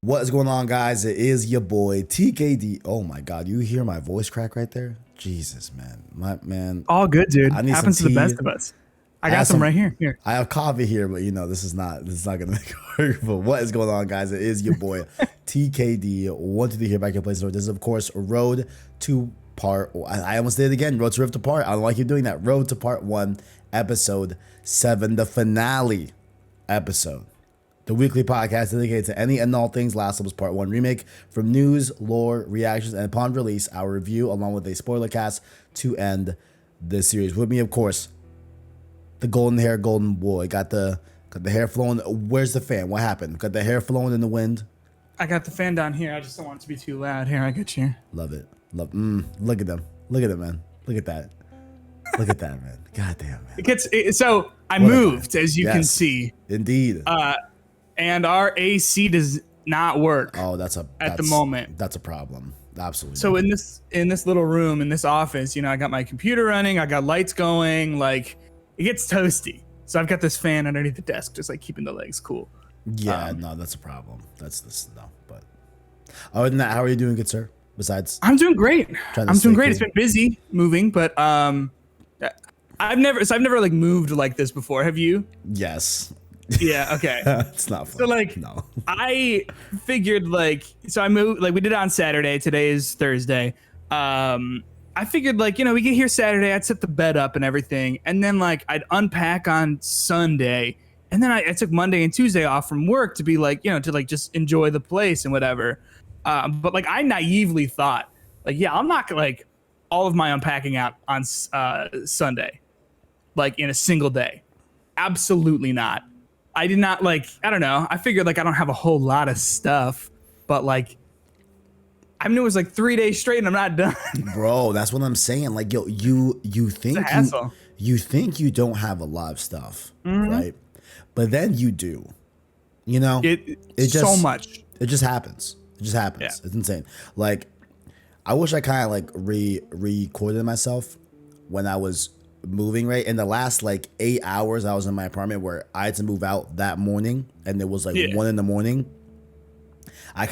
What is going on, guys? It is your boy TKD. Oh my God, you hear my voice crack right there? Jesus, man, my man. All good, dude. I need Happens to some the tea. best of us. I got some right here. Here. I have coffee here, but this is not gonna make it work. But what is going on, guys? It is your boy TKD. Wanted to hear back your place. This is of course Road to Part. I almost did it again. Road to Rift Apart. I don't like you doing that. Road to Part 1, Episode 7, the finale episode. The weekly podcast dedicated to any and all things Last of Us Part 1 remake, from news, lore, reactions, and upon release, our review along with a spoiler cast to end this series. With me, of course, the golden hair, golden boy. Got the hair flowing. Where's the fan? What happened? Got the hair flowing in the wind. I got the fan down here. I just don't want it to be too loud. Here, I got you. Love it. Look at them. Look at it, man. Look at that. Look at that, man. God damn, man. So I moved, as you can see. Indeed. And our AC does not work. Oh, at the moment. That's a problem. Absolutely. So in this little room, in this office, I got my computer running. I got lights going. Like, it gets toasty. So I've got this fan underneath the desk, just like keeping the legs cool. Yeah, no, that's a problem. But other than that, how are you doing, good sir? Besides, I'm doing great. I'm doing great. It's been busy moving, but I've never like moved like this before. Have you? Yes. Yeah. Okay. It's not fun. So like, no. I figured so I moved, we did it on Saturday. Today is Thursday. I figured we get here Saturday. I'd set the bed up and everything, and then I'd unpack on Sunday, and then I took Monday and Tuesday off from work to be to just enjoy the place and whatever. But I naively thought I'll knock all of my unpacking out on Sunday, in a single day. Absolutely not. I did not I don't know. I figured I don't have a whole lot of stuff, but I knew it was 3 days straight and I'm not done. Bro, that's what I'm saying. You think you think you don't have a lot of stuff, right? But then you do. It just so much. It just happens. Yeah. It's insane. I wish I kind of recorded myself when I was moving, right? In the last 8 hours I was in my apartment, where I had to move out that morning, and it was 1 a.m. I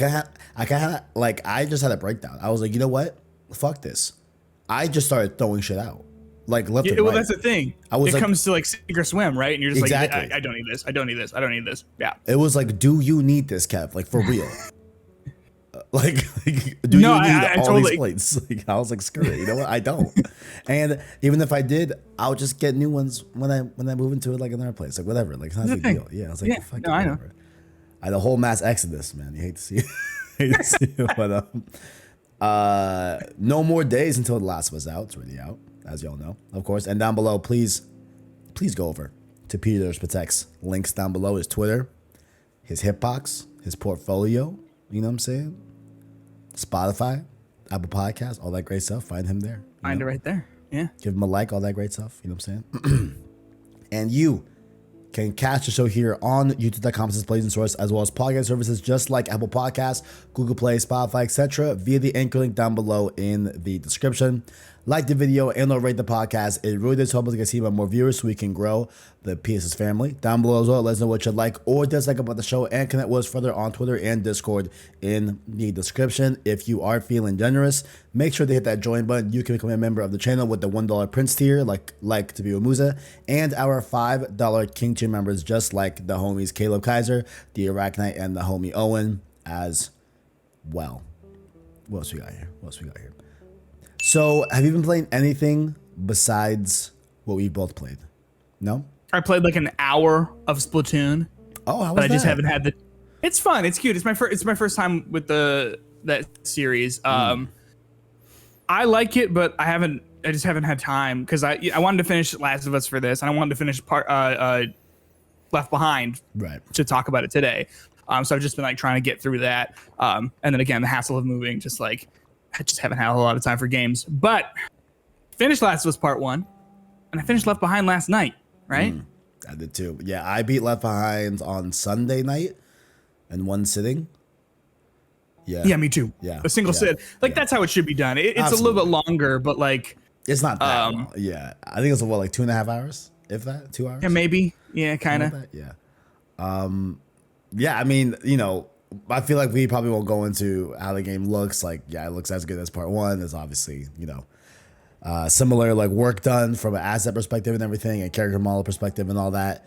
just had a breakdown. I was like, you know what? Fuck this. I just started throwing shit out. Left and right. Well, that's the thing. It comes to sink or swim, right? And you're just exactly. I don't need this. I don't need this. I don't need this. Yeah. It was do you need this, Kev? For real. Do you need all these plates? I was screw it. You know what? I don't. And even if I did, I'll just get new ones when I move into it, another place. Whatever. It's not a big deal. Yeah. I was fuck it, I know. I had a whole mass exodus, man. You hate to see it. But no more days until The Last of Us out. It's already out, as y'all know, of course. And down below, please go over to Peter Spatek's links down below. His Twitter, his hitbox, his portfolio. You know what I'm saying? Spotify, Apple Podcasts, all that great stuff. Find him there. Find it right there. Yeah. Give him a like, all that great stuff. You know what I'm saying? And you can catch the show here on youtube.com/Plays and Source, as well as podcast services just like Apple Podcasts, Google Play, Spotify, etc. via the anchor link down below in the description. Like the video and/or rate the podcast. It really does help us to get seen by more viewers, so we can grow the PSS family. Down below as well, let us know what you like or dislike about the show, and connect with us further on Twitter and Discord in the description. If you are feeling generous, make sure to hit that join button. You can become a member of the channel with the $1 Prince tier, like Tabio Musa, and our $5 King tier members, just like the homies Caleb Kaiser, the Arachnite, and the homie Owen as well. What else we got here? So, have you been playing anything besides what we both played? No? I played an hour of Splatoon. Oh, how was but I that? just haven't had the. It's fun. It's cute. It's my first time with that series. I like it, but I just haven't had time, because I wanted to finish Last of Us for this, and I wanted to finish Left Behind, right, to talk about it today. So I've just been trying to get through that. And then again, the hassle of moving, I just haven't had a whole lot of time for games. But finished Last of Us Part 1, and I finished Left Behind last night, right? I did too. Yeah, I beat Left Behind on Sunday night in one sitting. Yeah, me too. Yeah, a single sit. That's how it should be done. It's a little bit longer, but it's not that long. Yeah, I think it's 2.5 hours, if that, 2 hours. Yeah, maybe. Yeah, kind of. Yeah. Yeah, I mean, I feel like we probably won't go into how the game looks. Like, yeah, it looks as good as part one. There's obviously, similar like work done from an asset perspective and everything, and character model perspective and all that.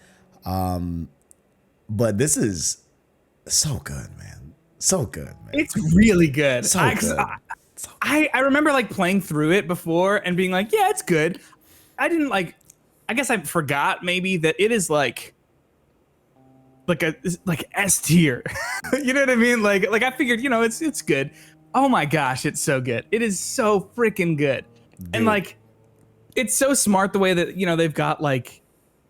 But this is so good, man. So good, man. It's really good. So good. I remember like playing through it before and being like, yeah, it's good. I didn't like. I guess I forgot maybe that it is like S tier. You know what I mean? Like I figured, it's good. Oh my gosh, it's so good. It is so freaking good. Dude. And like, it's so smart the way that they've got like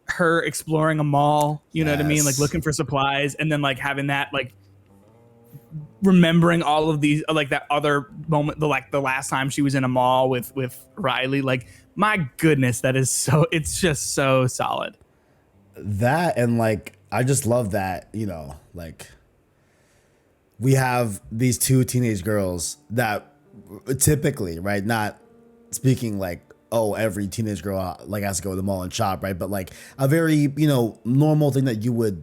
her exploring a mall. You know what I mean? Like looking for supplies, and then like having that like remembering all of these, like that other moment, the last time she was in a mall with Riley. Like, my goodness, it's just so solid. That, and like I just love that, like we have these two teenage girls that typically, right, not speaking like, oh, every teenage girl like has to go to the mall and shop, right, but like a very normal thing that you would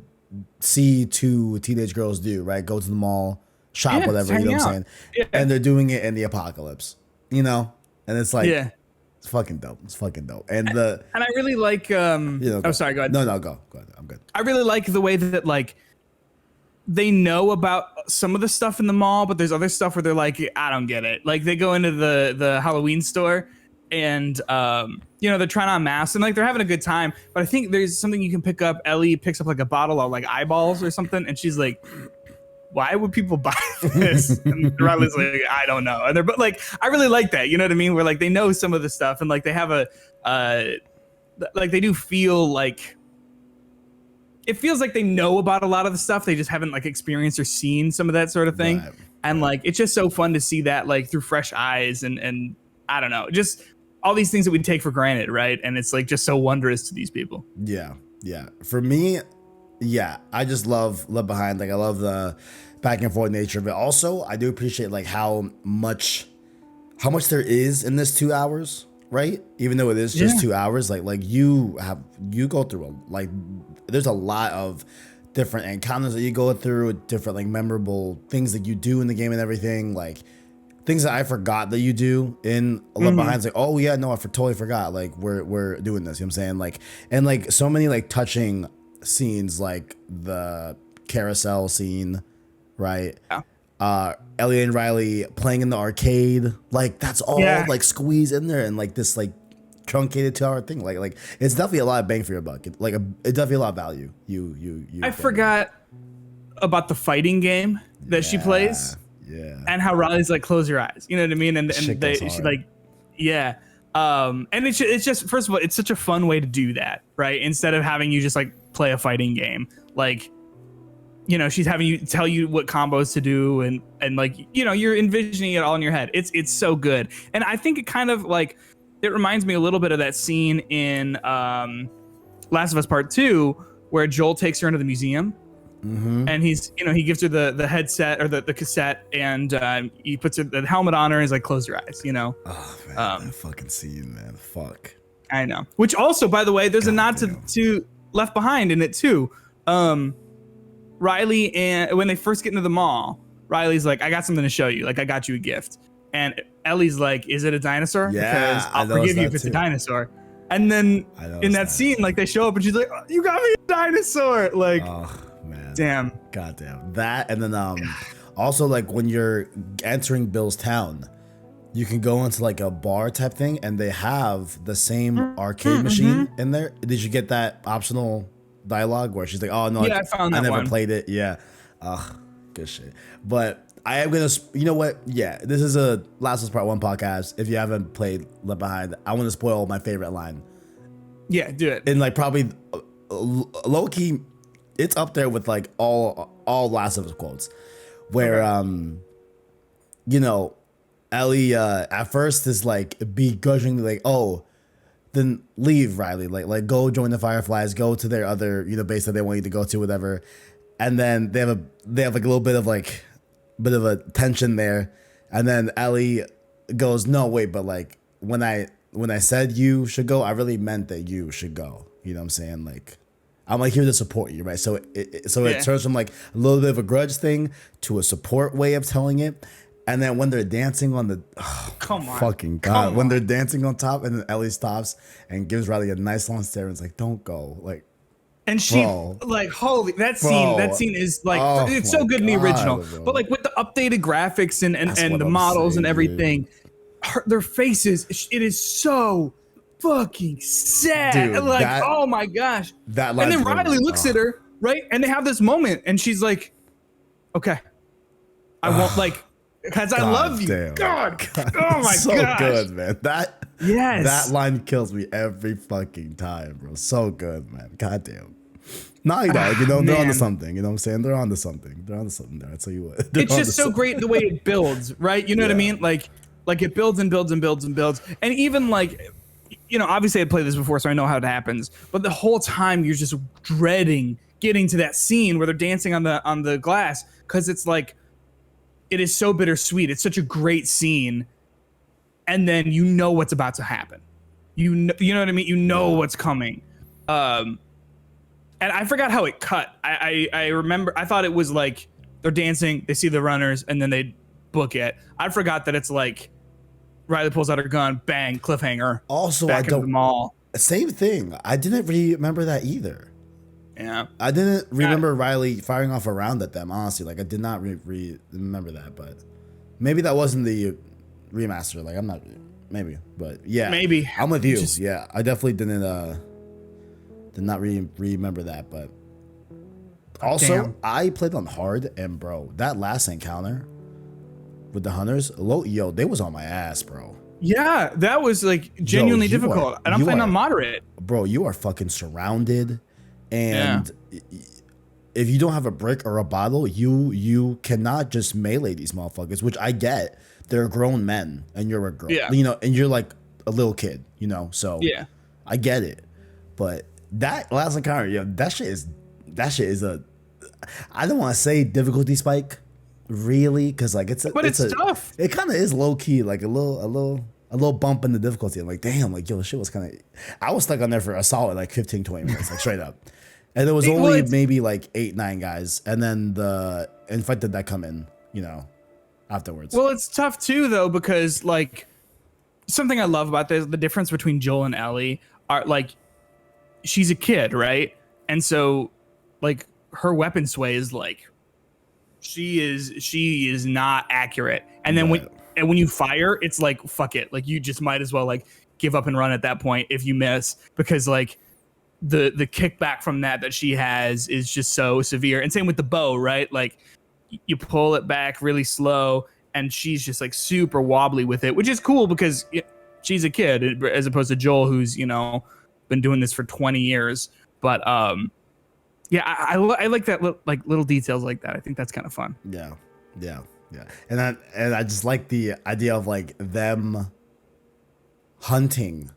see two teenage girls do, right? Go to the mall, shop, whatever, you know what I'm saying? Yeah. And they're doing it in the apocalypse, and it's like, it's fucking dope. It's fucking dope. And I really like oh, sorry, go ahead. No, go ahead. I'm good. I really like the way that like they know about some of the stuff in the mall, but there's other stuff where they're like, I don't get it. Like they go into the Halloween store and they're trying on masks and like they're having a good time, but I think there's something you can pick up. Ellie picks up like a bottle of like eyeballs or something, and she's like, why would people buy this? And Riley's like, I don't know. And but like, I really like that. You know what I mean? Where like they know some of the stuff, and like they have like they do feel like it feels like they know about a lot of the stuff. They just haven't like experienced or seen some of that sort of thing. Right. And like, it's just so fun to see that like through fresh eyes, and I don't know, just all these things that we take for granted. Right. And it's like just so wondrous to these people. Yeah. Yeah. For me, yeah, I just love Left Behind. Like I love the back and forth nature of it. Also, I do appreciate like how much there is in this 2 hours, right? Even though it is just 2 hours, like you go through like there's a lot of different encounters that you go through, different like memorable things that you do in the game and everything, like things that I forgot that you do in Left Behind. It's like, oh yeah, no, I totally forgot. Like we're doing this. You know what I'm saying? Like, and like so many like touching scenes, like the carousel scene, right? Yeah. Ellie and Riley playing in the arcade, like that's all like squeezed in there, and like this like truncated 2 hour thing, like it's definitely a lot of bang for your buck. It's definitely a lot of value. You I forgot about the fighting game that she plays, and how Riley's like, close your eyes, you know what I mean? And she like, and it's just, first of all, it's such a fun way to do that, right? Instead of having you just like play a fighting game, like she's having you tell you what combos to do, and like you're envisioning it all in your head. It's so good. And I think it kind of like, it reminds me a little bit of that scene in Last of Us Part 2 where Joel takes her into the museum, and he's he gives her the headset or the cassette, and he puts the helmet on her and is like, close your eyes, Oh man, that fucking scene, man. Fuck. I know. Which also, by the way, there's a nod to Left Behind in it too. Riley, and when they first get into the mall, Riley's like, I got something to show you. Like, I got you a gift. And Ellie's like, is it a dinosaur? Yeah, because I'll forgive you if it's a dinosaur. And then in that scene, like they show up and she's like, oh, you got me a dinosaur. Like, oh man, damn. Goddamn. That, and then also like when you're entering Bill's town, you can go into like a bar type thing, and they have the same arcade machine in there. Did you get that optional dialogue where she's like, oh no, I never played it. Yeah. Good shit. But I am gonna, you know what? Yeah, this is a Last of Us Part 1 podcast. If you haven't played Left Behind, I want to spoil my favorite line. Yeah, do it. And like probably low key, it's up there with like all Last of Us quotes, where Ellie at first is like begrudgingly like, oh, then leave, Riley. Like go join the Fireflies, go to their other base that they want you to go to, whatever. And then they have like a little bit of a tension there, and then Ellie goes, no wait, but like when I said you should go, I really meant that you should go. You know what I'm saying? Like, I'm like here to support you, right? So it Yeah. turns from like a little bit of a grudge thing to a support way of telling it. And then when they're dancing on the Come on. fucking god, Come when on. they're dancing on top, and then Ellie stops and gives Riley a nice long stare and it's like, don't go, like, And she bro, like holy that bro, scene is like oh it's my so good in the original, God, bro. but like with the updated graphics and That's and what the I'm models saying, and everything, dude. their faces, it is so fucking sad. Dude, Like that oh my gosh. that And line then Riley delivery, looks at her, right, and they have this moment, and she's like, "Okay, I won't like." Because I love you. damn. God. Oh my so gosh. good, man. That Yes. line kills me every fucking time, bro. So good, man. God damn. Naughty Dog, you know, they're onto man. something. You know what I'm saying? They're onto something. They're onto something there. I tell you what. They're It's onto just so something. great the way it builds, right? You know what I Yeah. mean? Like it builds and builds and builds and builds. And even like, you know, obviously I played this before, so I know how it happens. But the whole time you're just dreading getting to that scene where they're dancing on the glass, because it's like it is so bittersweet. It's such a great scene, and then you know what's about to happen. You know what I mean? You know what's coming. And I forgot how it cut. I remember I thought it was like they're dancing, they see the runners, and then they book it. I forgot that it's like Riley pulls out her gun, bang, cliffhanger. Also, back I into don't. the mall. Same thing. I didn't remember that either. Yeah. I didn't remember Riley firing off a round at them, honestly. Like, I did not remember that, but maybe that wasn't the remaster. Like, I'm not, maybe, but yeah. Maybe. I'm with you. Just- yeah, I definitely did not remember that, but also, Damn. I played on hard, and bro, that last encounter with the hunters, yo, they was on my ass, bro. Yeah, that was like genuinely you are- difficult. And I'm you playing are- on moderate. Bro, you are fucking surrounded, and if you don't have a brick or a bottle, you cannot just melee these motherfuckers. Which I get, they're grown men, and you're a girl, Yeah. you know, and you're like a little kid, you know. So Yeah. I get it, but that last encounter, yo, that shit is a, I don't want to say difficulty spike, really, because like it's tough. It kind of is low key, like a little bump in the difficulty. I'm like, damn, like yo, shit was kind of. I was stuck on there for a solid like 15, 20 minutes, like straight up. And there was only maybe like 8, 9 guys, and then the infected that come in, you know, afterwards. Well, it's tough too, though, because like something I love about the difference between Joel and Ellie are like she's a kid, right? And so like her weapon sway is like she is not accurate. And then Right. when you fire, it's like fuck it, like you just might as well like give up and run at that point if you miss, because like the kickback from that she has is just so severe. And same with the bow, right? Like you pull it back really slow, and she's just like super wobbly with it, which is cool because she's a kid as opposed to Joel, who's, you know, been doing this for 20 years. But yeah, I like that little details like that. I think that's kind of fun. Yeah. And I just like the idea of like them hunting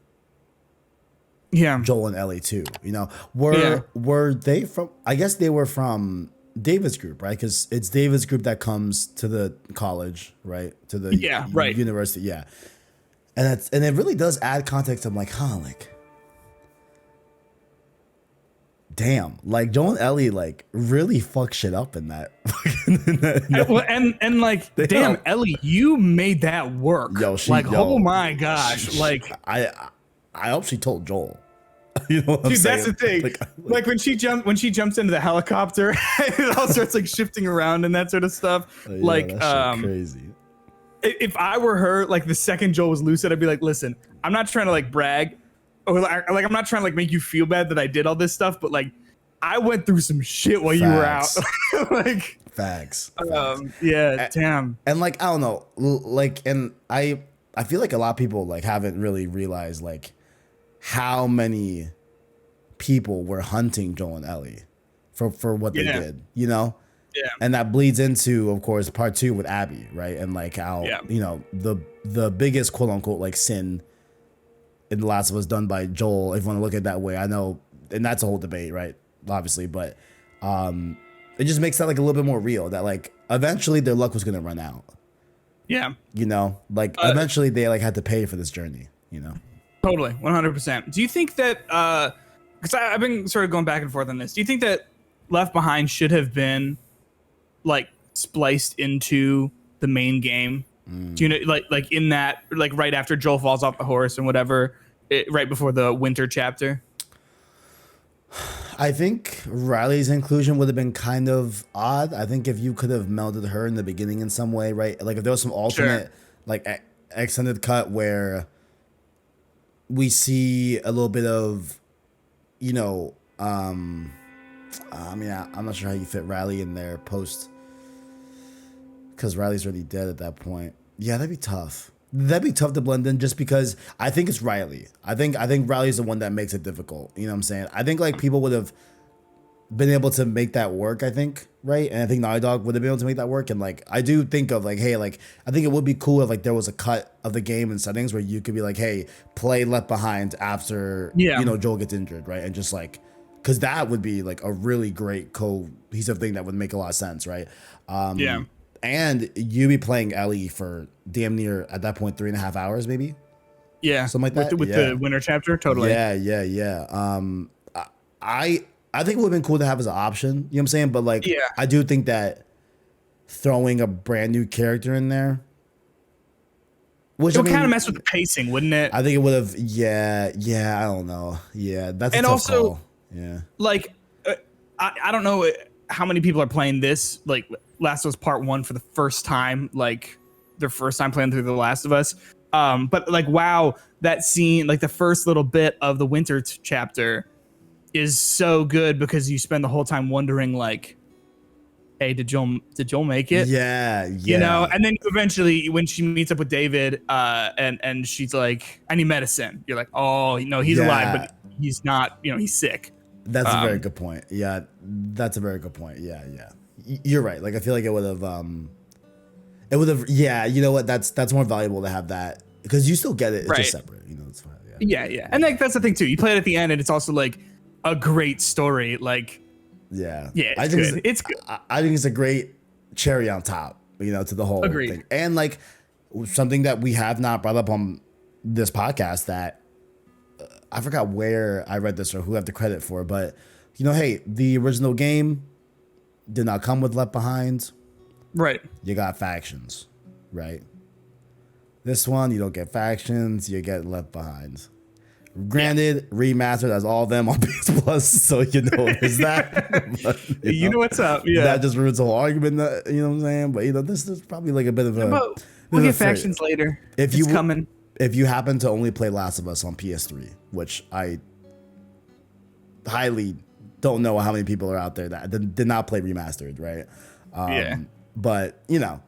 Yeah. Joel and Ellie too. You know, were they from? I guess they were from David's group, right? Because it's David's group that comes to the college, right? To the university, yeah. And it really does add context. I'm like, like, damn, like Joel and Ellie like really fuck shit up in that. And like, damn, Ellie, you made that work. Oh my gosh, like I hope she told Joel. You know what I'm dude, saying? that's the thing. Like when she jumps into the helicopter, it all starts like shifting around and that sort of stuff. Like, that's crazy. If I were her, like the second Joel was lucid, I'd be like, listen, I'm not trying to like brag, or like I'm not trying to like make you feel bad that I did all this stuff, but like I went through some shit while you were out. Like facts. Yeah, damn. And like I don't know, like, and I feel like a lot of people like haven't really realized like how many people were hunting Joel and Ellie for what they did, you know? Yeah. And that bleeds into, of course, part 2 with Abby, right? And like how, you know, the biggest quote unquote like sin in The Last of Us done by Joel, if you want to look at it that way. I know, and that's a whole debate, right? Obviously, but it just makes that like a little bit more real that like eventually their luck was gonna run out. Yeah. You know, like eventually they like had to pay for this journey, you know? Totally, 100%. Do you think that because I've been sort of going back and forth on this. Do you think that Left Behind should have been like spliced into the main game? Do you know, like in that, like right after Joel falls off the horse and whatever, right before the winter chapter? I think Riley's inclusion would have been kind of odd. I think if you could have melded her in the beginning in some way, right? Like if there was some alternate, like extended cut where we see a little bit of, you know, I mean, I'm not sure how you fit Riley in there post, because Riley's already dead at that point. Yeah, that'd be tough. That'd be tough to blend in, just because I think it's Riley. I think Riley's the one that makes it difficult. You know what I'm saying? I think like people would have been able to make that work, I think, right? And I think Naughty Dog would have been able to make that work. And like I do think of like, hey, like I think it would be cool if like there was a cut of the game and settings where you could be like, hey, play Left Behind after you know, Joel gets injured, right? And just like, because that would be like a really great cohesive thing that would make a lot of sense, right? And you be playing Ellie for damn near at that point 3.5 hours, maybe. Yeah, something like that. With the winter chapter, totally. Yeah. I think it would have been cool to have as an option. You know what I'm saying? But like, I do think that throwing a brand new character in there, which it would kind of mess with the pacing, wouldn't it? I think it would have. Yeah. I don't know. Yeah, that's a and tough also, call. Yeah, like, I don't know how many people are playing this, like Last of Us Part 1 for the first time, like their first time playing through The Last of Us. But like, wow, that scene, like the first little bit of the winter chapter is so good because you spend the whole time wondering like, hey, did Joel make it? Yeah. You know, and then eventually when she meets up with David, and she's like, I need medicine. You're like, oh, no, he's alive, but he's not, you know, he's sick. That's a very good point. Yeah, that's a very good point. Yeah. You're right. Like, I feel like it would have, yeah, you know what? That's more valuable to have that, because you still get it. It's just separate, you know, it's fine. Yeah. And like, that's the thing too. You play it at the end and it's also like a great story. Like, it's good. I think it's a great cherry on top, you know, to the whole thing. And like something that we have not brought up on this podcast that I forgot where I read this or who I have the credit for, but you know, hey, the original game did not come with Left Behind. Right. You got factions, right? This one, you don't get factions, you get Left Behind. Granted, remastered as all of them on PS Plus, so you know there's that. But, you know what's up, yeah. That just ruins the whole argument, you know what I'm saying? But you know, this is probably like a bit of a. We'll get factions later. It's coming. If you happen to only play Last of Us on PS3, which I highly don't know how many people are out there that did not play remastered, right? But you know,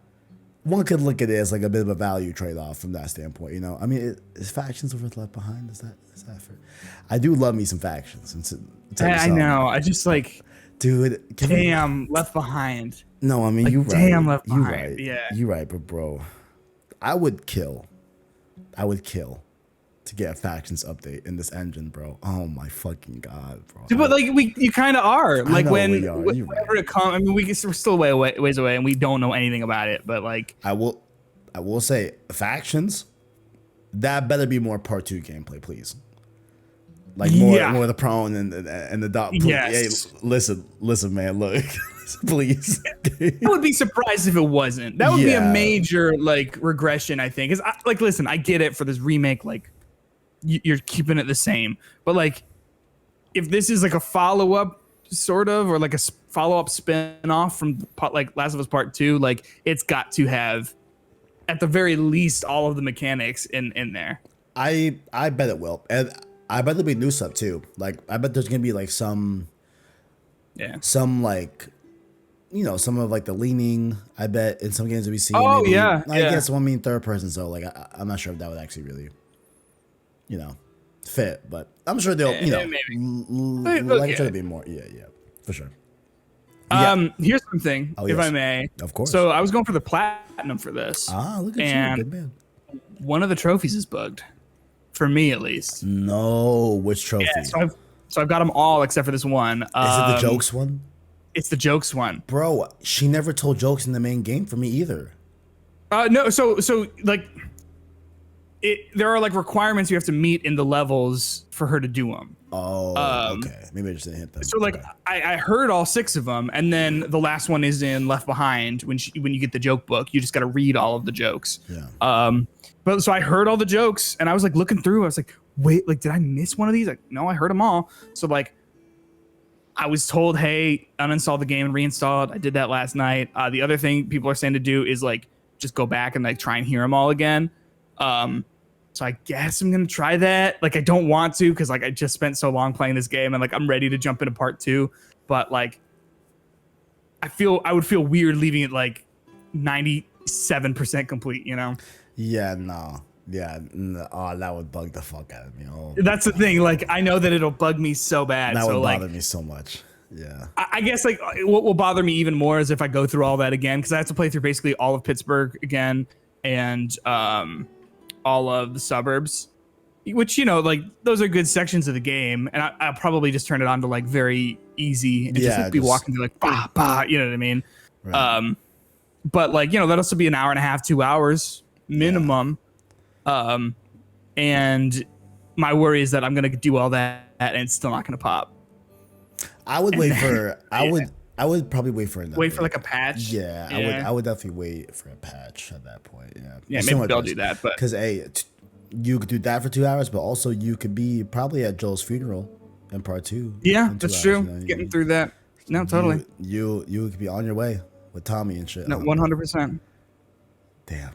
one could look at it as like a bit of a value trade-off from that standpoint. You know, I mean, is factions worth Left Behind? Is that fair? I do love me some factions. I know. I just like, dude. Left Behind. No, I mean, like, you right. Damn, Left Behind. You right. Yeah, you right. But bro, I would kill to get a factions update in this engine, bro. Oh my fucking god, bro. Dude, but like you kind of are. Like whenever it comes, I mean, we're still ways away, and we don't know anything about it. But like, I will say factions. That better be more part 2 gameplay, please. Like more of the prone and the dot. Yes. Hey, listen, man. Look, please. I would be surprised if it wasn't. That would be a major like regression, I think. Like, listen, I get it for this remake. Like, you're keeping it the same, but like, if this is like a follow up, sort of, or like a follow up spin off from like Last of Us Part 2, like it's got to have, at the very least, all of the mechanics in there. I bet it will, and I bet there'll be new stuff too. Like, I bet there's gonna be like some like, you know, some of like the leaning. I bet in some games that we see. Oh maybe, yeah, I guess one mean third person. So like, I'm not sure if that would actually really, you know, fit. But I'm sure they'll, you know, like try to be more. Yeah, for sure. Here's something, if I may. Of course. So I was going for the platinum for this. Look at you, good man. One of the trophies is bugged, for me at least. No, which trophy? Yeah, so I've got them all except for this one. Is it the jokes one? It's the jokes one, bro. She never told jokes in the main game for me either. No, so like, there are like requirements you have to meet in the levels for her to do them. Oh, okay. Maybe I just didn't hit them. So like Okay. I heard all 6 of them, and then the last one is in Left Behind. When you get the joke book, you just got to read all of the jokes. Yeah. But so I heard all the jokes, and I was like looking through. I was like, wait, like did I miss one of these? Like, no, I heard them all. So like, I was told, hey, uninstall the game and reinstall it. I did that last night. The other thing people are saying to do is like just go back and like try and hear them all again. So I guess I'm gonna try that. Like I don't want to because like I just spent so long playing this game and like I'm ready to jump into part 2. But like I would feel weird leaving it like 97% complete, you know? Yeah, no. Yeah, oh, that would bug the fuck out of me. Oh, That's the thing. Like I know that it'll bug me so bad. that so would bother like me so much. Yeah. I guess like what will bother me even more is if I go through all that again, because I have to play through basically all of Pittsburgh again and all of the suburbs, which, you know, like those are good sections of the game. And I'll probably just turn it on to like very easy and just like, be walking through like, bah, bah, you know what I mean? Right. But like, you know, that'll still be an hour and a half, 2 hours minimum. Yeah. And my worry is that I'm going to do all that and it's still not going to pop. I would wait for, I would probably wait for another. Wait for like a patch. Yeah, I would definitely wait for a patch at that point. Yeah. Yeah, maybe they'll do that, but because you could do that for 2 hours, but also you could be probably at Joel's funeral in part 2. Yeah, that's true. You know, getting through that. No, totally. You could be on your way with Tommy and shit. No, 100%. Damn,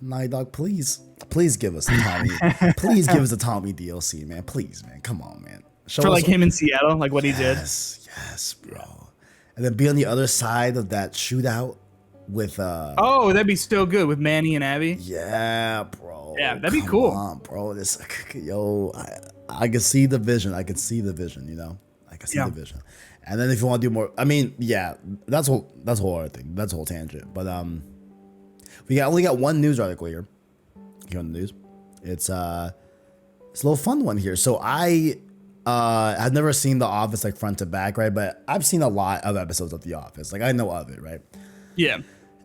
Naughty Dog, please give us the Tommy. Please give us the Tommy DLC, man. Please, man. Come on, man. Show for like him in Seattle, like what he did. Yes, bro. And then be on the other side of that shootout with oh, that'd be still good with Manny and Abby. Yeah, bro. Yeah, that'd be cool. Come on, bro. This I can see the vision. I can see the vision, you know? I can see the vision. And then if you want to do more, I mean, yeah, that's a whole other thing. That's a whole tangent. But we only got one news article here on the news. It's a little fun one here. So I've never seen The Office like front to back, right? But I've seen a lot of episodes of The Office. Like I know of it, right? Yeah.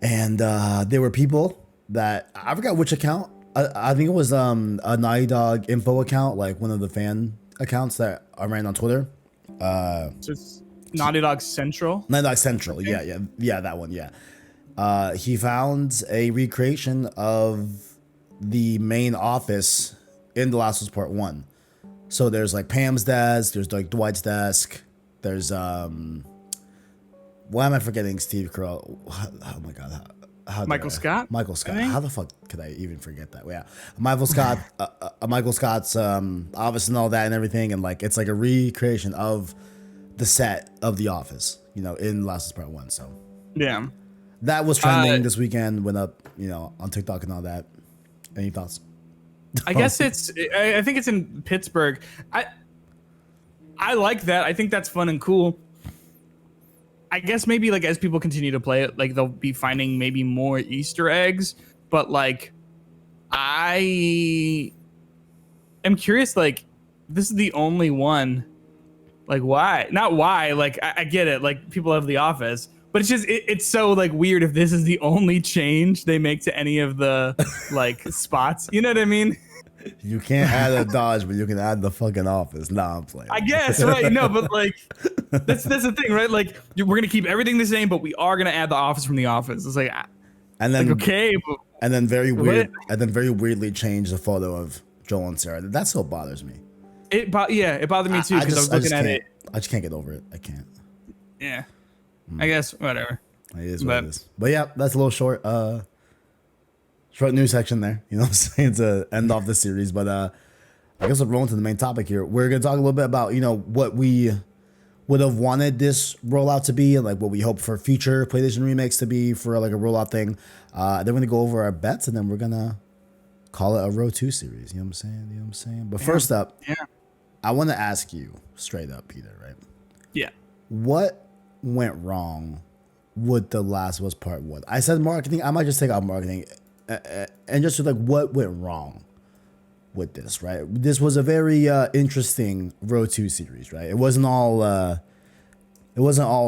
And there were people that I forgot which account. I think it was a Naughty Dog info account, like one of the fan accounts that I ran on Twitter. So it's Naughty Dog Central. Naughty Dog Central, okay. yeah, that one, yeah. He found a recreation of the main office in The Last of Us Part 1. So there's like Pam's desk, there's like Dwight's desk, there's why am I forgetting Steve Carell? Oh my god. Michael Scott? Michael Scott. How the fuck could I even forget that? Yeah. Michael Scott Michael Scott's office and all that and everything, and like it's like a recreation of the set of The Office, you know, in Last of Us Part 1. So yeah. That was trending this weekend, went up, you know, on TikTok and all that. Any thoughts? I guess I think it's in Pittsburgh. I like that. I think that's fun and cool. I guess maybe like as people continue to play it, like they'll be finding maybe more Easter eggs. But like, I am curious. Like, this is the only one. Like, why? Not why. Like, I get it. Like, people have The Office, but it's just it's so like weird if this is the only change they make to any of the like spots. You know what I mean? You can't add a Dodge, but you can add the fucking Office. Nah, I'm playing. I guess, right? No, but like that's the thing, right? Like we're gonna keep everything the same, but we are gonna add the Office from The Office. It's like, and then like, okay, but and then very weird, and then very weirdly change the photo of Joel and Sarah. That still bothers me. It bothered me too because I was looking at it. I just can't get over it. I can't. Yeah, I guess whatever. It is what it is. But yeah, that's a little short news section there. You know what I'm saying, to end off the series. But I guess we'll roll into the main topic here. We're gonna talk a little bit about, you know, what we would have wanted this rollout to be, and like what we hope for future PlayStation remakes to be for like a rollout thing. Then we're gonna go over our bets, and then we're gonna call it a Row 2 series. You know what I'm saying? But first up, I want to ask you straight up, Peter, right? Yeah. What went wrong with The Last of Us Part 1? I said marketing. I might just take out marketing and just like what went wrong with this, right? This was a very interesting Row 2 series, right? It wasn't all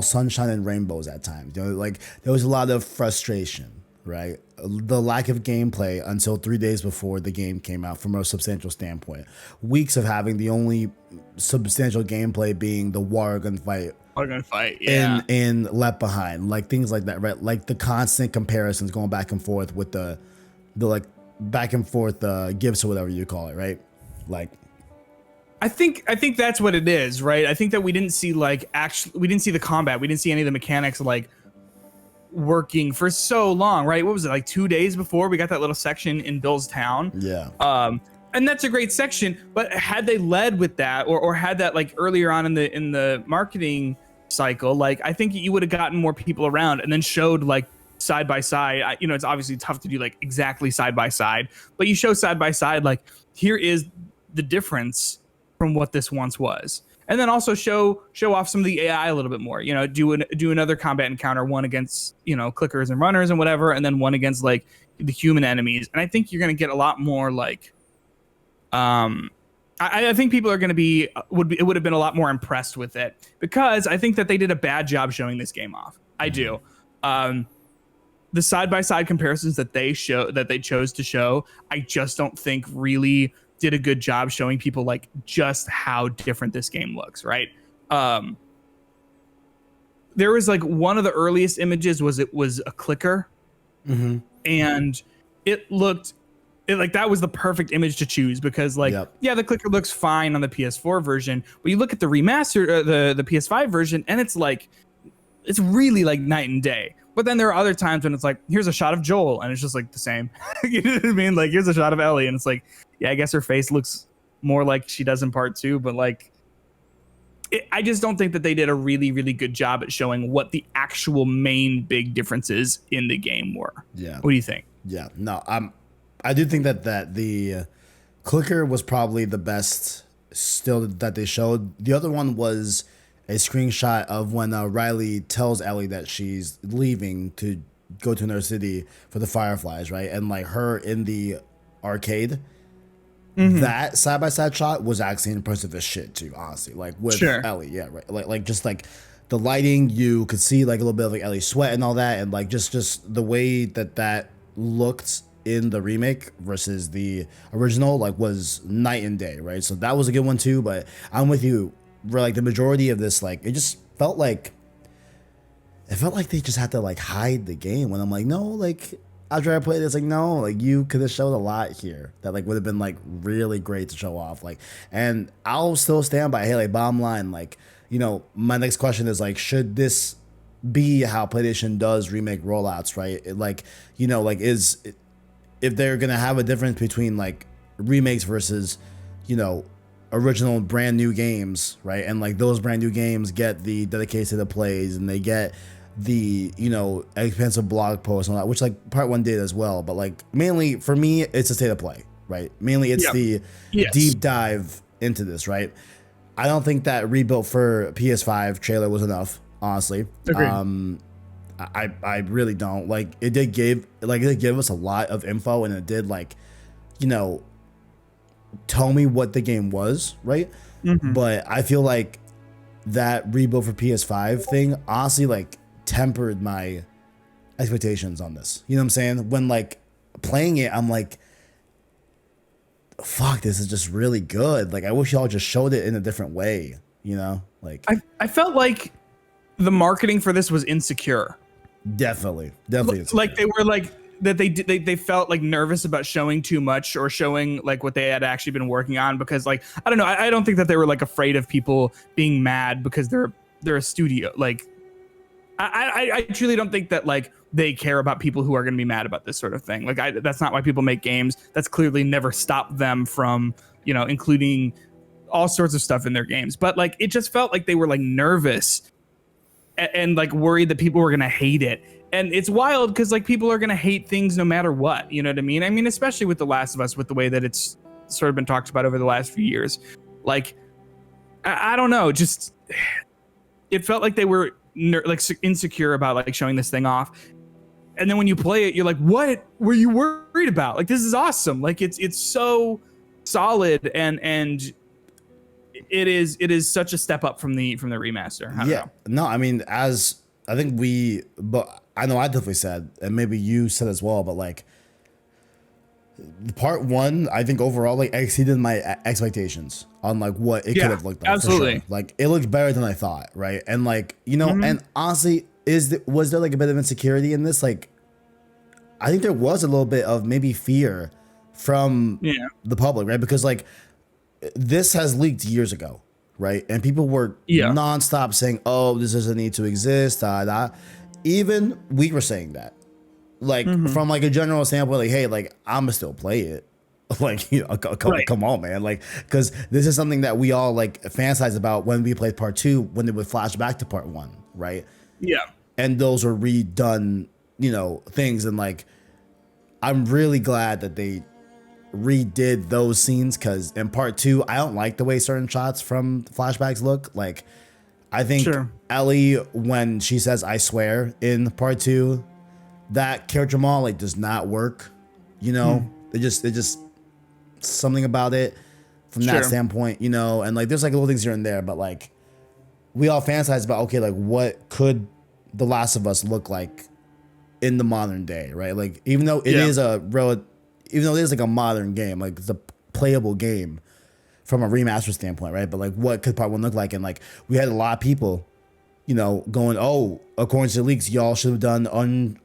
sunshine and rainbows at times. You know, like there was a lot of frustration, right? The lack of gameplay until 3 days before the game came out from a substantial standpoint. Weeks of having the only substantial gameplay being the water gunfight We're gonna fight. Yeah. in Left Behind, like things like that, right? Like the constant comparisons going back and forth with the like back and forth gifts or whatever you call it, right? Like I think that's what it is, right? I think that we didn't see we didn't see the combat, we didn't see any of the mechanics like working for so long, right? What was it, like 2 days before we got that little section in Bill's town? Yeah. And that's a great section, but had they led with that or had that like earlier on in the marketing cycle, like I think you would have gotten more people around and then showed like side by side. You know, it's obviously tough to do like exactly side by side, but you show side by side, like here is the difference from what this once was. And then also show off some of the AI a little bit more, you know, do another combat encounter, one against, you know, clickers and runners and whatever, and then one against like the human enemies. And I think you're going to get a lot more like, I think people are going to be, would have been a lot more impressed with it because I think that they did a bad job showing this game off. I do. The side-by-side comparisons that they chose to show, I just don't think really did a good job showing people like just how different this game looks, right? There was like one of the earliest images was a clicker, and it looked like that was the perfect image to choose because like yeah, the clicker looks fine on the PS4 version, but you look at the remaster, the PS5 version, and it's like it's really like night and day. But then there are other times when it's like, here's a shot of Joel, and it's just like the same. You know what I mean? Like, here's a shot of Ellie, and it's like, yeah, I guess her face looks more like she does in part 2, but like, I just don't think that they did a really, really good job at showing what the actual main big differences in the game were. Yeah. What do you think? Yeah. No, I do think that the clicker was probably the best still that they showed. The other one was a screenshot of when Riley tells Ellie that she's leaving to go to another city for the Fireflies, right? And like her in the arcade, that side-by-side shot was actually impressive as shit too, honestly. Like with Ellie, yeah, right. Like just like the lighting, you could see like a little bit of like Ellie sweat and all that, and like just the way that looked in the remake versus the original, like was night and day, right? So that was a good one too. But I'm with you. Where like the majority of this, like it felt like they just had to like hide the game. When I'm like, no, like after I played this, like no, like you could have showed a lot here that like would have been like really great to show off. Like, and I'll still stand by, hey, like bottom line, like, you know, my next question is like, should this be how PlayStation does remake rollouts, right? Like, you know, like if they're gonna have a difference between like remakes versus, you know, original brand new games, right? And like those brand new games get the dedicated plays and they get the, you know, expensive blog posts and all that, which like part 1 did as well. But like mainly for me, it's a state of play, right? Mainly it's the deep dive into this, right? I don't think that rebuilt for PS5 trailer was enough, honestly. Agreed. I really don't. Like it did give us a lot of info, and it did like, you know, tell me what the game was, right? But I feel like that rebuild for PS5 thing honestly like tempered my expectations on this. You know what I'm saying? When like playing it, I'm like, fuck, this is just really good. Like I wish y'all just showed it in a different way, you know? Like I felt like the marketing for this was insecure. Definitely insecure. Like they were like that they felt like nervous about showing too much or showing like what they had actually been working on, because like I don't know, I don't think that they were like afraid of people being mad because they're a studio. Like I truly don't think that like they care about people who are going to be mad about this sort of thing. Like that's not why people make games. That's clearly never stopped them from, you know, including all sorts of stuff in their games. But like it just felt like they were like nervous and like worried that people were going to hate it. And it's wild because like people are going to hate things no matter what. You know what I mean? I mean, especially with The Last of Us, with the way that it's sort of been talked about over the last few years. Like, I don't know. Just it felt like they were like insecure about like showing this thing off. And then when you play it, you're like, what were you worried about? Like, this is awesome. Like it's so solid and it is such a step up from the remaster. No, I mean, as I think but I know I definitely said, and maybe you said as well, but like part one, I think overall like exceeded my expectations on like what it could have looked like. Absolutely. For sure. Like it looked better than I thought, right? And like, you know, and honestly, was there like a bit of insecurity in this? Like, I think there was a little bit of maybe fear from the public, right? Because like this has leaked years ago, right? And people were nonstop saying, "Oh, this doesn't need to exist." Even we were saying that, like from like a general standpoint, like, hey, like I'm gonna still play it. Like, you know, come on, man. Like, because this is something that we all like fantasize about when we played part two, when it would flash back to part one, right? Yeah. And those were redone, you know, things. And like, I'm really glad that they redid those scenes, because in part two, I don't like the way certain shots from flashbacks look. Like, I think Ellie, when she says "I swear" in part two, that character model like does not work. You know, it just something about it from that standpoint, you know. And like, there's like little things here and there, but like, we all fantasize about, okay, like what could The Last of Us look like in the modern day, right? Like, even though it is like a modern game, like it's a playable game from a remaster standpoint, right? But like, what could part one look like? And like, we had a lot of people, you know, going, "Oh, according to the leaks, y'all should have done